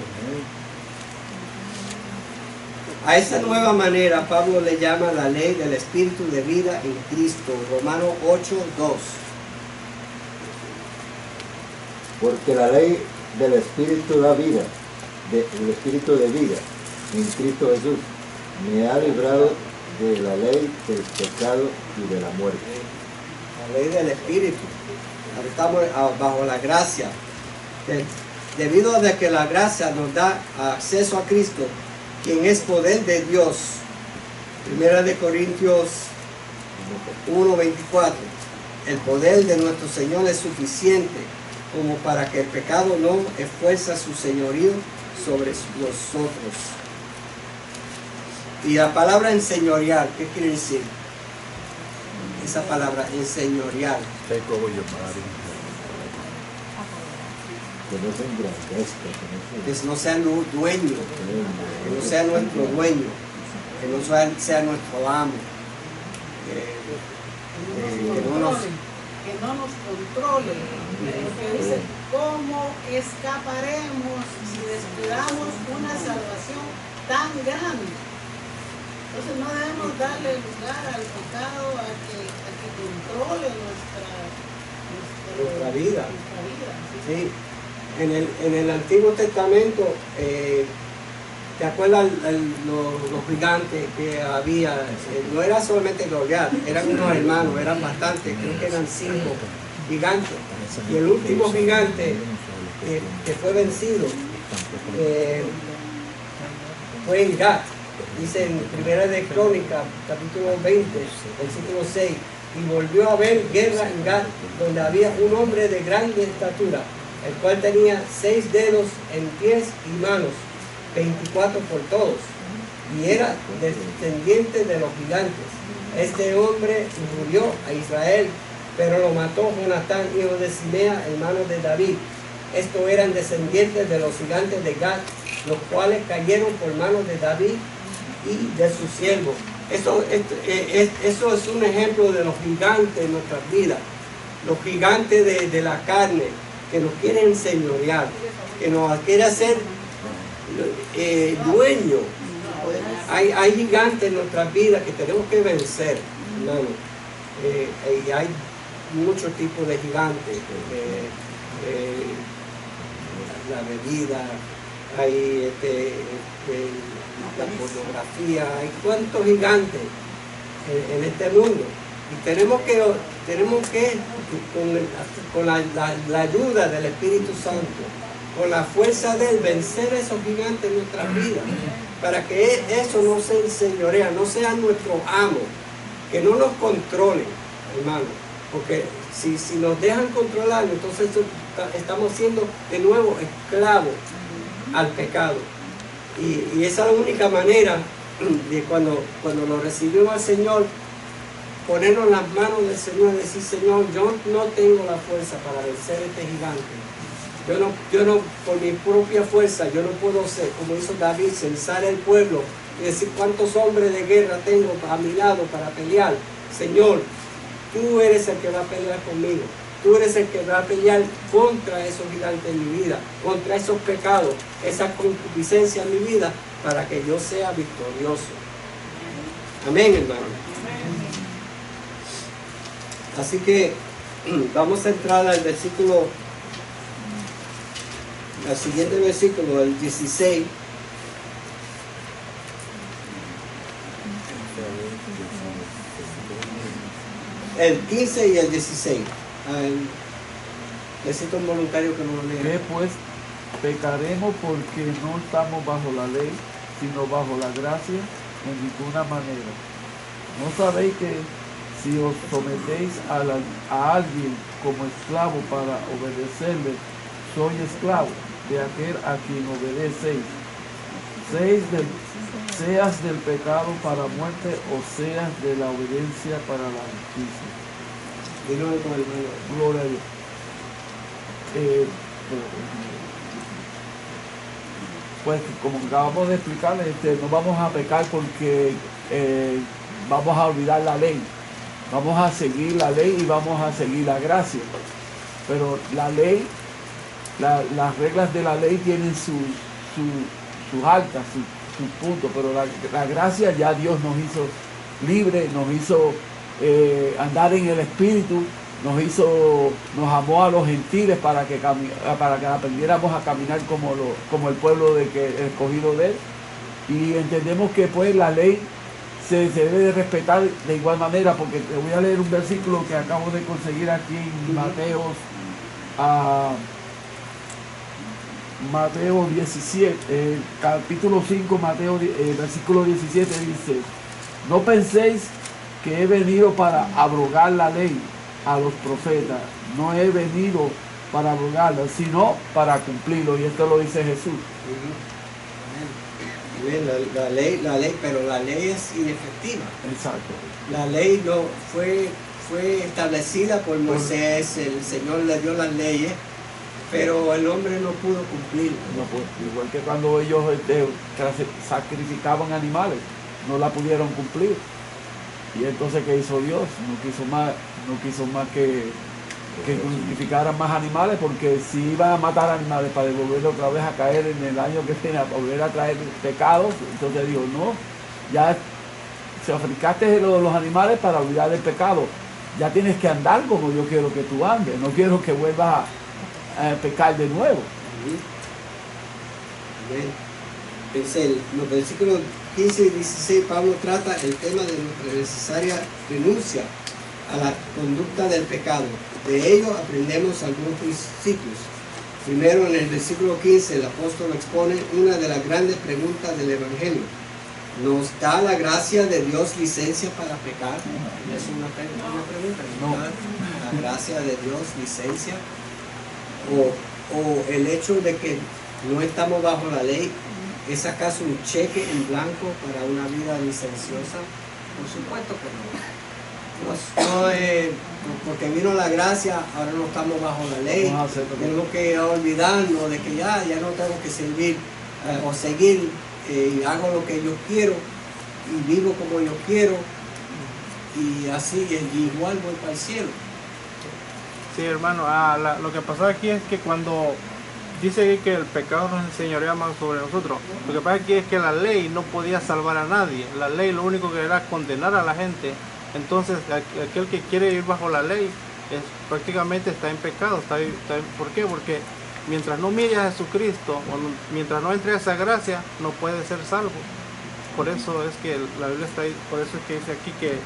Speaker 1: A esa nueva manera Pablo le llama la ley del Espíritu de vida en Cristo, Romanos 8:2.
Speaker 5: Porque la ley del Espíritu da vida, el Espíritu de vida en Cristo Jesús me ha librado de la ley del pecado y de la muerte.
Speaker 1: La ley del Espíritu. Estamos bajo la gracia. Debido a que la gracia nos da acceso a Cristo, quien es poder de Dios. 1 de Corintios 1:24. El poder de nuestro Señor es suficiente como para que el pecado no efuerza su señorío sobre nosotros. Y la palabra enseñorear, ¿qué quiere decir? Esa palabra, enseñorear.
Speaker 5: Que no se engrandezca,
Speaker 1: Que no sea dueño, que no sea nuestro dueño, que no sea nuestro amo,
Speaker 8: que no nos controle, porque dice, ¿cómo escaparemos si descuidamos una salvación tan grande? Entonces no debemos darle lugar al pecado a que controle nuestra vida.
Speaker 1: Sí. En el Antiguo Testamento ¿Te acuerdas los gigantes que había? No era solamente Goliat, eran unos hermanos, eran bastantes, creo que eran 5 gigantes. Y el último gigante que fue vencido fue en Gat. Dice en Primera de Crónicas, capítulo 20, versículo 6, y volvió a haber guerra en Gat, donde había un hombre de grande estatura, el cual tenía 6 dedos en pies y manos, 24 por todos, y era descendiente de los gigantes. Este hombre murió a Israel, pero lo mató Jonatán, hijo de Simea, hermano de David. Estos eran descendientes de los gigantes de Gat, los cuales cayeron por manos de David y de sus siervos. Eso es un ejemplo de los gigantes en nuestras vidas, los gigantes de la carne, que nos quieren enseñorear, que nos quiere hacer dueño. Hay gigantes en nuestras vidas que tenemos que vencer, hermano. Y hay muchos tipos de gigantes, la bebida, hay la pornografía, hay cuantos gigantes en este mundo. Y tenemos que con la ayuda del Espíritu Santo, con la fuerza de él, vencer esos gigantes en nuestras vidas, para que eso no se enseñorea, no sea nuestro amo, que no nos controle, hermano, porque si nos dejan controlar, entonces estamos siendo de nuevo esclavos al pecado. Y esa es la única manera de cuando lo recibimos al Señor, ponernos en las manos del Señor y decir: Señor, yo no tengo la fuerza para vencer este gigante. Yo no, por mi propia fuerza, yo no puedo ser, como hizo David, censar el pueblo y decir cuántos hombres de guerra tengo a mi lado para pelear. Señor, tú eres el que va a pelear conmigo. Tú eres el que va a pelear contra esos gigantes en mi vida, contra esos pecados, esa concupiscencia en mi vida, para que yo sea victorioso. Amén, hermano. Así que vamos a entrar al versículo, al siguiente versículo, el 16. El 15 y el 16. Necesito un voluntario que nos lo lea.
Speaker 12: ¿Qué pues? Pecaremos porque no estamos bajo la ley, sino bajo la gracia, en ninguna manera. ¿No sabéis que si os sometéis a alguien como esclavo para obedecerle, soy esclavo de aquel a quien obedecéis? Seas del pecado para muerte o seas de la obediencia para la justicia. Gloria a Dios. Pues como acabamos de explicar, no vamos a pecar porque vamos a olvidar la ley. Vamos a seguir la ley y vamos a seguir la gracia. Pero la ley, las reglas de la ley tienen sus altas, sus puntos, pero la gracia ya Dios nos hizo libre, nos hizo andar en el Espíritu, nos amó a los gentiles para que aprendiéramos a caminar como el pueblo escogido de él. Y entendemos que pues la ley se debe de respetar de igual manera, porque te voy a leer un versículo que acabo de conseguir aquí en Mateo 17, capítulo 5, Mateo, versículo 17 dice: no penséis que he venido para abrogar la ley a los profetas, no he venido para abrogarla, sino para cumplirlo. Y esto lo dice Jesús.
Speaker 1: La ley, pero la ley es inefectiva.
Speaker 12: Exacto.
Speaker 1: La ley no fue establecida por Moisés, el Señor le dio las leyes, pero el hombre no pudo cumplir.
Speaker 12: Igual que cuando ellos sacrificaban animales, no la pudieron cumplir. Y entonces, ¿qué hizo Dios? No quiso más que sacrificaran más animales, porque si iban a matar animales para devolverlo otra vez a caer en el año que viene, a volver a traer pecados, entonces dijo: no, ya sacrificaste los animales para olvidar el pecado, ya tienes que andar como yo quiero que tú andes, no quiero que vuelvas a pecar de nuevo.
Speaker 1: los versículos 15 y 16, Pablo trata el tema de nuestra necesaria renuncia a la conducta del pecado. De ello aprendemos algunos principios. Primero, en el versículo 15, el apóstol expone una de las grandes preguntas del Evangelio. ¿Nos da la gracia de Dios licencia para pecar? Es una pregunta. ¿Nos da la gracia de Dios licencia? ¿O el hecho de que no estamos bajo la ley es acaso un cheque en blanco para una vida licenciosa? Por supuesto que no. Porque vino la gracia, ahora no estamos bajo la ley. Tenemos que olvidarnos de que ya no tengo que servir o seguir y hago lo que yo quiero y vivo como yo quiero y así igual voy para el cielo.
Speaker 4: Sí, hermano, lo que pasa aquí es que cuando dice que el pecado nos enseñaría más sobre nosotros, lo que pasa aquí es que la ley no podía salvar a nadie. La ley lo único que era condenar a la gente. Entonces aquel que quiere ir bajo la ley prácticamente está en pecado. ¿Por qué? Porque mientras no mire a Jesucristo, mientras no entre a esa gracia, no puede ser salvo. Por eso es que la Biblia está ahí, por eso es que dice aquí que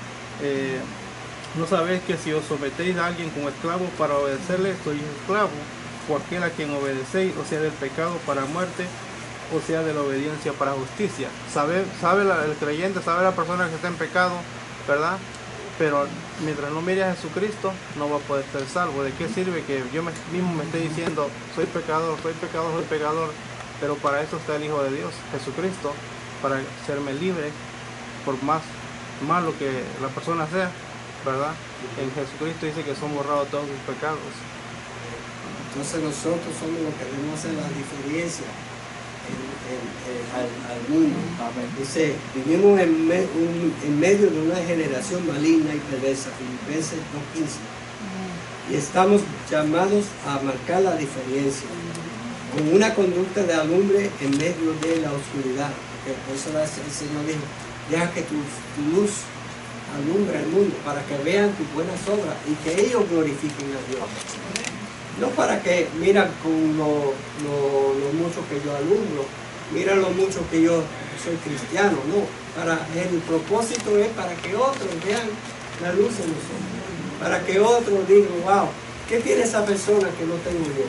Speaker 4: no sabéis que si os sometéis a alguien como esclavo para obedecerle, sois esclavo, por aquel a quien obedecéis, o sea del pecado para muerte, o sea de la obediencia para justicia. Sabe el creyente, sabe la persona que está en pecado, ¿verdad? Pero mientras no mire a Jesucristo, no va a poder ser salvo. ¿De qué sirve que yo mismo me esté diciendo, soy pecador, soy pecador, soy pecador? Pero para eso está el Hijo de Dios, Jesucristo, para hacerme libre, por más malo que la persona sea, ¿verdad? En Jesucristo dice que son borrados todos sus pecados.
Speaker 1: Entonces nosotros somos los que debemos hacer la diferencia al mundo. Dice, vivimos en medio de una generación maligna y perversa, Filipenses 2:15, y estamos llamados a marcar la diferencia con una conducta de alumbre en medio de la oscuridad, porque por eso el Señor dijo, deja que tu luz alumbre al mundo para que vean tus buenas obras y que ellos glorifiquen a Dios. No para que, mira con lo mucho que yo alumbro, mira lo mucho que yo soy cristiano, no. El propósito es para que otros vean la luz en nosotros, para que otros digan, wow, ¿qué tiene esa persona que no tengo yo?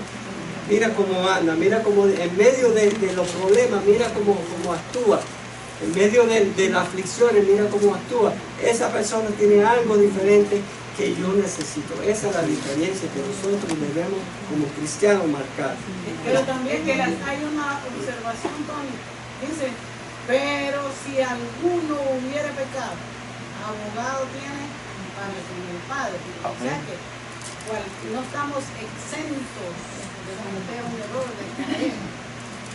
Speaker 1: Mira cómo anda, mira cómo en medio de los problemas, mira cómo actúa. En medio de las aflicciones, mira cómo actúa. Esa persona tiene algo diferente que yo necesito. Esa es la diferencia que nosotros debemos como cristianos marcar.
Speaker 8: Pero también que hay una observación, Tony. Dice, pero si alguno hubiere pecado, abogado tiene para con el Padre. O sea que no estamos exentos de cometer un error, de caer.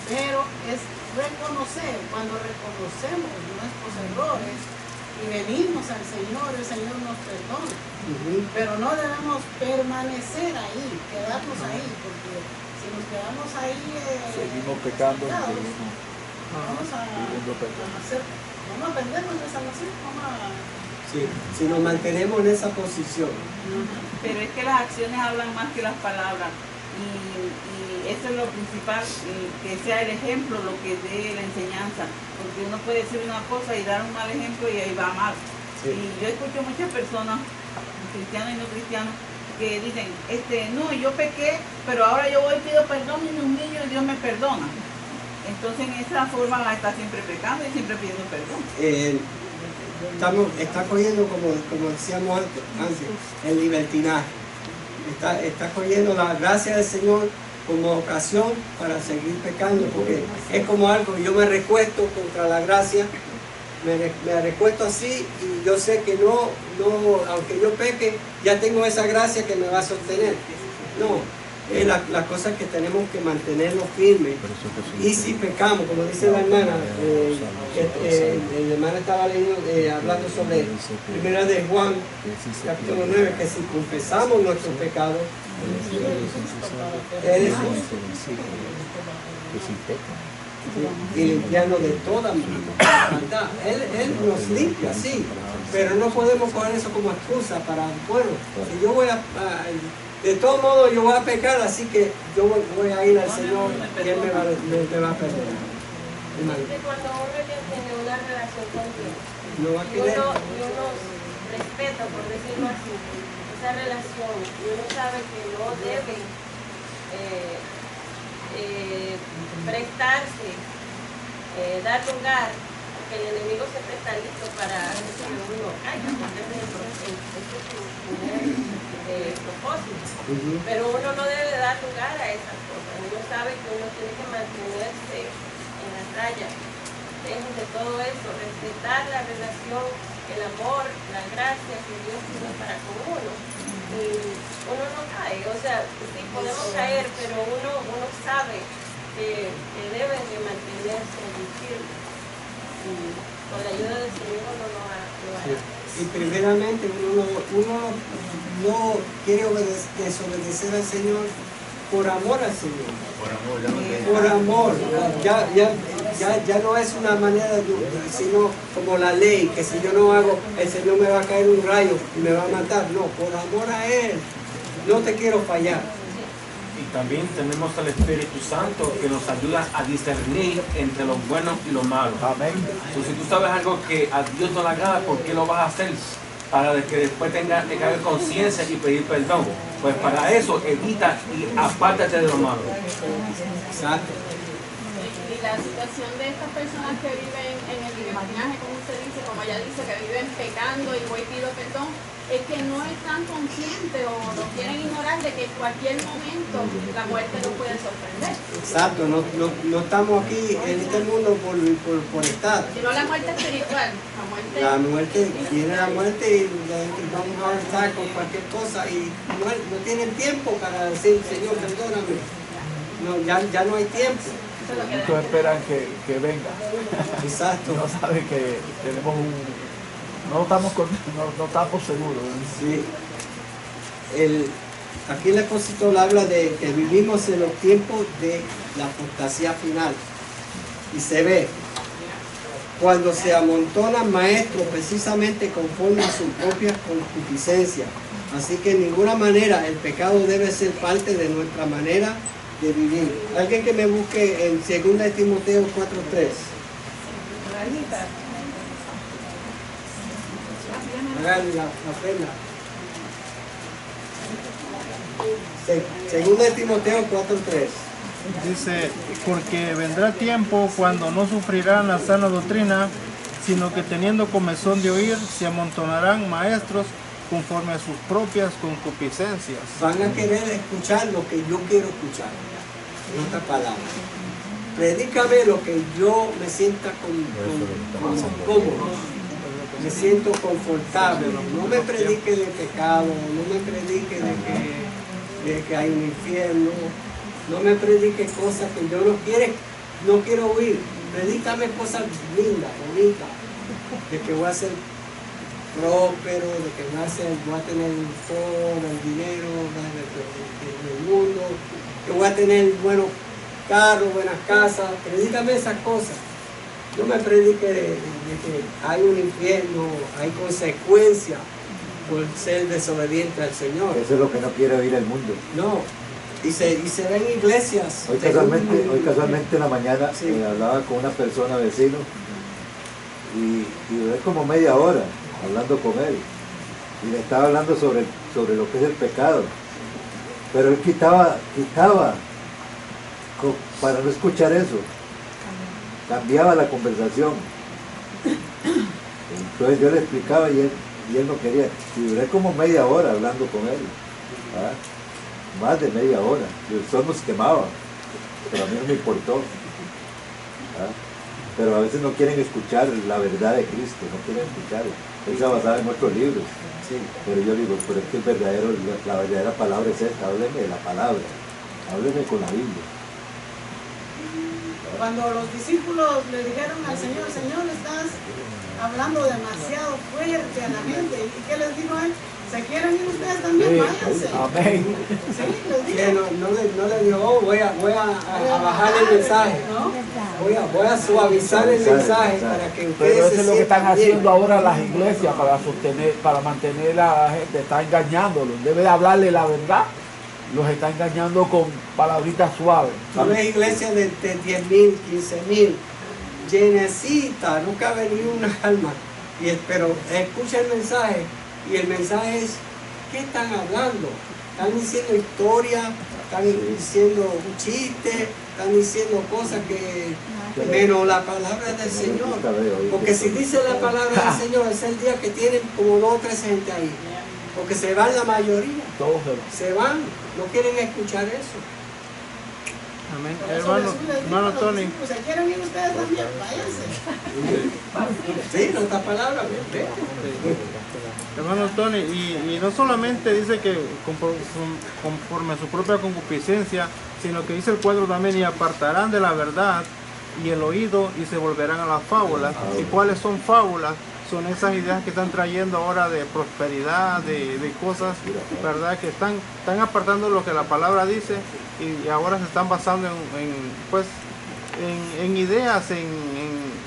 Speaker 8: Pero es reconocer, cuando reconocemos nuestros errores y venimos al Señor, el Señor nos perdona. Pero no debemos permanecer ahí, quedarnos ahí, porque si nos quedamos ahí,
Speaker 12: seguimos pecando.
Speaker 8: Vamos a perder nuestra salvación.
Speaker 1: Sí, si nos mantenemos en esa posición.
Speaker 7: Pero es que las acciones hablan más que las palabras. Y eso es lo principal, que sea el ejemplo lo que dé la enseñanza, porque uno puede decir una cosa y dar un mal ejemplo y ahí va mal. Sí. Y yo escucho muchas personas, cristianos y no cristianos, que dicen, no, yo pequé, pero ahora yo voy y pido perdón y me humillo y Dios me perdona. Entonces en esa forma va a estar siempre pecando y siempre pidiendo perdón.
Speaker 1: Está cogiendo, como decíamos antes, el libertinaje. Está cogiendo la gracia del Señor como ocasión para seguir pecando, porque es como algo, yo me recuesto contra la gracia, me recuesto así y yo sé que no, aunque yo peque, ya tengo esa gracia que me va a sostener. No, la cosa es que tenemos que mantenernos firmes. Y si pecamos, como dice la hermana, la hermana estaba leyendo, hablando sobre 1 de Juan, capítulo 9, que si confesamos nuestros pecados, Él es justo y limpiarnos de toda maldad. Él nos limpia, sí, pero no podemos coger eso como excusa para, bueno, si yo voy de todos modos yo voy a pecar, así que yo voy a ir al Señor y Él me va a perdonar.
Speaker 13: Dice cuando uno ya tiene una relación con Dios
Speaker 1: No va a
Speaker 13: y
Speaker 1: querer.
Speaker 13: uno respeta, por decirlo así, esa relación y uno sabe que no debe prestarse, dar lugar, que el enemigo siempre está listo para que uno caiga, porque ese es su primer propósito. Pero uno no debe dar lugar a esas cosas. Uno sabe que uno tiene que mantenerse en la raya, lejos de todo eso, respetar la relación, el amor, la gracia que Dios tiene para con uno. Y uno no cae, o sea, sí podemos caer, pero uno sabe que debe de mantenerse firme. Y con la ayuda del Señor uno lo hará.
Speaker 1: Y primeramente uno no quiere desobedecer al Señor por amor al Señor. Por amor. Ya no es una manera sino como la ley, que si yo no hago, el Señor me va a caer un rayo y me va a matar. No, por amor a Él. No te quiero fallar.
Speaker 2: Y también tenemos al Espíritu Santo que nos ayuda a discernir entre lo bueno y lo malo.
Speaker 12: Amén.
Speaker 2: Entonces, si tú sabes algo que a Dios no le agrada, ¿por qué lo vas a hacer? Para que después tengas que haber conciencia y pedir perdón. Pues para eso evita y apártate de lo malo.
Speaker 1: Exacto.
Speaker 7: Y la situación de estas personas que viven en el libertinaje, como usted dice, como ella dice, que viven pecando y voy pido perdón, es que no están conscientes o no quieren ignorar de que en cualquier momento la muerte nos puede sorprender.
Speaker 1: Exacto, no estamos aquí en este mundo por estar.
Speaker 7: Sino la muerte espiritual,
Speaker 1: La muerte, viene la muerte y va un heart attack o cualquier cosa y no tienen tiempo para decir, Señor, perdóname. No, ya no hay tiempo.
Speaker 12: Muchos esperan que venga.
Speaker 1: Exacto.
Speaker 12: No saben que tenemos no estamos seguros.
Speaker 1: Sí. Aquí el apóstol habla de que vivimos en los tiempos de la apostasía final. Y se ve cuando se amontonan maestros precisamente conforme a su propia concupiscencia. Así que en ninguna manera el pecado debe ser parte de nuestra manera de vivir. Alguien que me busque en 2 Timoteo 4:3. Hagan la pena. 2 Timoteo 4:3.
Speaker 4: Dice, porque vendrá tiempo cuando no sufrirán la sana doctrina, sino que teniendo comezón de oír, se amontonarán maestros conforme a sus propias concupiscencias.
Speaker 1: Van a querer escuchar lo que yo quiero escuchar. En otras palabras. Predícame lo que yo me sienta cómodo. Me siento confortable. No me predique de pecado, no me predique de que hay un infierno. No me predique cosas que yo no quiero oír. Predícame cosas lindas, bonitas, de que voy a ser próspero, de que voy a tener todo el dinero del mundo, que voy a tener buenos carros, buenas casas. Predícame esas cosas. No me predique de que hay un infierno, hay consecuencias por ser desobediente al Señor.
Speaker 5: Eso es lo que no quiere oír el mundo.
Speaker 1: No. Y se ven iglesias.
Speaker 5: Hoy casualmente en la mañana hablaba con una persona vecino y duré como media hora hablando con él. Y le estaba hablando sobre lo que es el pecado. Pero él quitaba para no escuchar eso. Cambiaba la conversación. Entonces yo le explicaba y él no quería. Y duré como media hora hablando con él. ¿Ah? Más de media hora. Y el sol nos quemaba. Pero a mí no me importó. ¿Ah? Pero a veces no quieren escuchar la verdad de Cristo. No quieren escuchar. Él se basaba en otros libros. Sí. Pero yo digo, pero es que la verdadera palabra es esta. Hábleme de la palabra. Hábleme con la Biblia.
Speaker 8: Cuando los discípulos le dijeron al Señor, Señor, estás hablando demasiado fuerte a la gente. ¿Y qué les dijo él? ¿Se quieren ir ustedes también? Váyanse.
Speaker 12: Amén.
Speaker 8: Sí, les dijo.
Speaker 1: No le dijo, oh, voy a bajar el mensaje. Voy a suavizar el mensaje para que ustedes
Speaker 12: Pero eso es lo que están haciendo
Speaker 1: bien.
Speaker 12: ahora las iglesias para mantener a la gente. Está engañándolos. En vez de hablarle la verdad, los está engañando con palabritas suaves.
Speaker 1: Tú ves iglesias de 10,000, 15,000 llenecita, no cabe ni una alma. Pero escucha el mensaje, y el mensaje es, ¿qué están hablando? Están diciendo historia, están diciendo un chiste, están diciendo cosas que menos la palabra del Señor. Porque si dice la palabra del Señor, es el día que tienen como 2 o 3 gente ahí. Porque se van la mayoría.
Speaker 12: Todos
Speaker 1: se van, no quieren escuchar eso.
Speaker 4: Amén.
Speaker 8: Hermano Tony. Si quieren ir ustedes también, váyanse.
Speaker 1: Sí, no está palabra, vete.
Speaker 4: Hermano Tony, y no solamente dice que conforme a su propia concupiscencia, sino que dice el 4 también, y apartarán de la verdad y el oído y se volverán a las fábulas. ¿Y cuáles son fábulas? Son esas ideas que están trayendo ahora de prosperidad, de cosas, ¿verdad? Que están apartando lo que la palabra dice y ahora se están basando en ideas,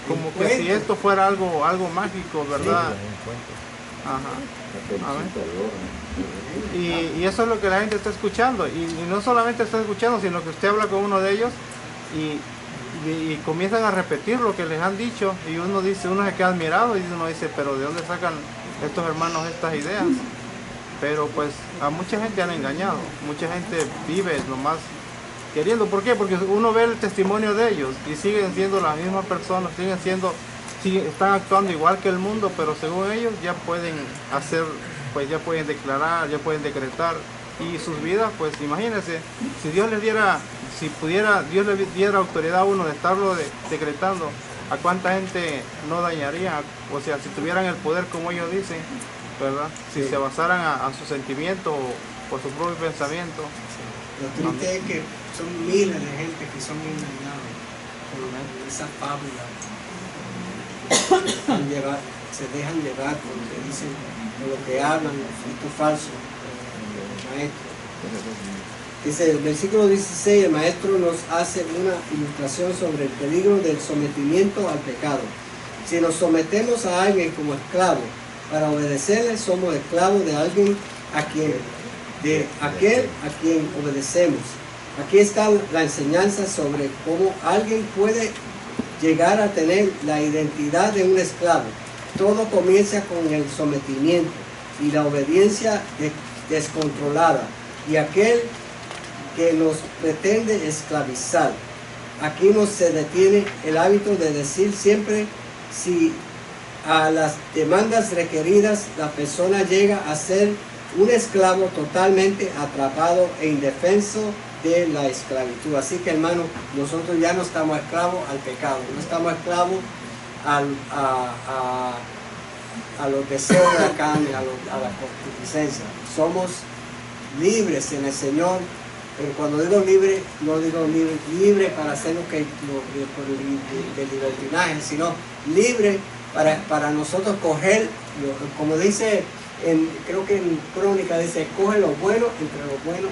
Speaker 4: como que si esto fuera algo mágico, ¿verdad? Ajá. Y eso es lo que la gente está escuchando. Y no solamente está escuchando, sino que usted habla con uno de ellos y comienzan a repetir lo que les han dicho, y uno se queda admirado y uno dice, pero ¿de dónde sacan estos hermanos estas ideas? Pero pues a mucha gente han engañado, mucha gente vive nomás queriendo. ¿Por qué? Porque uno ve el testimonio de ellos y siguen siendo las mismas personas, están actuando igual que el mundo, pero según ellos ya pueden hacer, pues ya pueden declarar, ya pueden decretar, y sus vidas, pues imagínense, si Dios les diera autoridad a uno de estarlo decretando, ¿a cuánta gente no dañaría? O sea, si tuvieran el poder como ellos dicen, ¿verdad? Si se basaran a su sentimiento o su propio pensamiento.
Speaker 1: Lo triste es que son miles de gente que son engañados por esa fábula. Se dejan llevar por lo que dicen, por lo que hablan, esto es falso. Maestro. Dice el versículo 16, el maestro nos hace una ilustración sobre el peligro del sometimiento al pecado. Si nos sometemos a alguien como esclavo para obedecerle, somos esclavos de alguien de aquel a quien obedecemos. Aquí está la enseñanza sobre cómo alguien puede llegar a tener la identidad de un esclavo. Todo comienza con el sometimiento y la obediencia descontrolada, y aquel que nos pretende esclavizar. Aquí no se detiene el hábito de decir siempre si a las demandas requeridas la persona llega a ser un esclavo totalmente atrapado e indefenso de la esclavitud. Así que, hermano, nosotros ya no estamos esclavos al pecado, no estamos esclavos a los deseos de la carne, a la concupiscencia. Somos libres en el Señor, pero cuando digo libre, no digo libre para hacer lo que de libertinaje, sino libre para nosotros coger, como dice, creo que en Crónica dice, coge lo bueno entre lo bueno,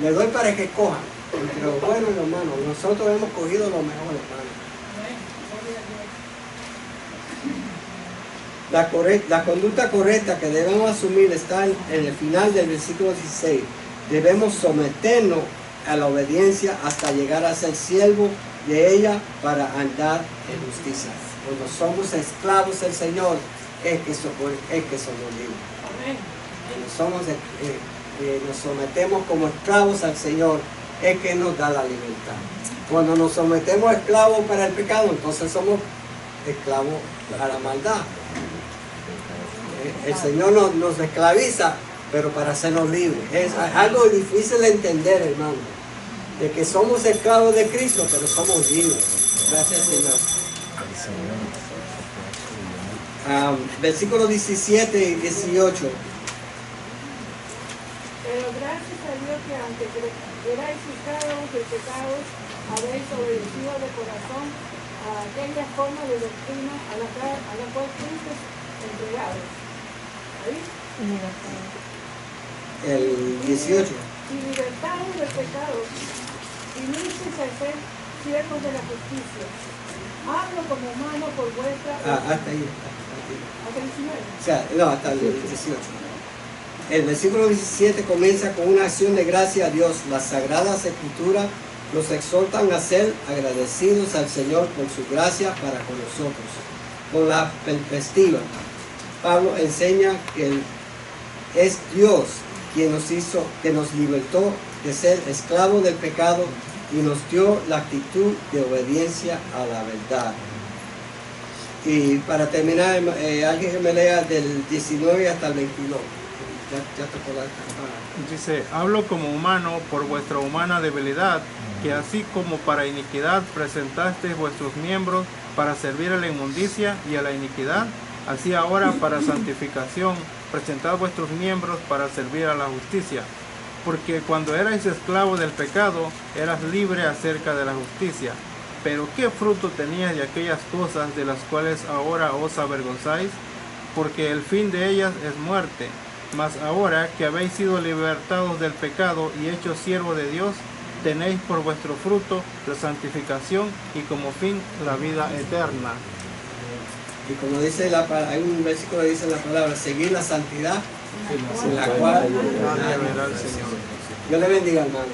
Speaker 1: le doy para que cojan entre lo bueno y lo malo. Nosotros hemos cogido lo mejor, hermano. La conducta correcta que debemos asumir está en el final del versículo 16. Debemos someternos a la obediencia hasta llegar a ser siervo de ella para andar en justicia. Cuando somos esclavos del Señor, es que somos libres. Cuando nos sometemos como esclavos al Señor, es que nos da la libertad. Cuando nos sometemos a esclavos para el pecado, entonces somos esclavos a la maldad. El Señor nos esclaviza, pero para hacernos libres. Es algo difícil de entender, hermano, de que somos esclavos de Cristo, pero somos libres. Gracias, Señor. Versículos 17 y 18.
Speaker 3: Pero gracias a Dios que aunque erais esclavos de pecados, habéis obedecido de corazón a aquella forma de doctrina a la cual fuisteis entregados. ¿Ahí?
Speaker 1: El 18.
Speaker 3: Y libertados del pecado, y vinisteis a ser siervos de la justicia. Hablo como humano por vuestra...
Speaker 1: hasta ahí.
Speaker 3: ¿Hasta el 19?
Speaker 1: O sea, no, hasta el 18. El versículo 17 comienza con una acción de gracia a Dios. Las Sagradas Escrituras nos exhortan a ser agradecidos al Señor por su gracia para con nosotros. Con la perspectiva, Pablo enseña que es Dios quien nos hizo, que nos libertó de ser esclavos del pecado y nos dio la actitud de obediencia a la verdad. Y para terminar, alguien que me lea del 19 hasta el 22. Ya tocó la campana.
Speaker 4: Dice, hablo como humano por vuestra humana debilidad, que así como para iniquidad presentasteis vuestros miembros para servir a la inmundicia y a la iniquidad, así ahora para santificación presentad vuestros miembros para servir a la justicia. Porque cuando erais esclavos del pecado, eras libre acerca de la justicia. Pero ¿qué fruto teníais de aquellas cosas de las cuales ahora os avergonzáis? Porque el fin de ellas es muerte. Mas ahora que habéis sido libertados del pecado y hechos siervos de Dios, tenéis por vuestro fruto la santificación y como fin la vida eterna.
Speaker 1: Y como dice hay un versículo que dice la palabra, seguir la santidad, en la cual
Speaker 4: verá el Señor.
Speaker 1: Dios le bendiga, hermano.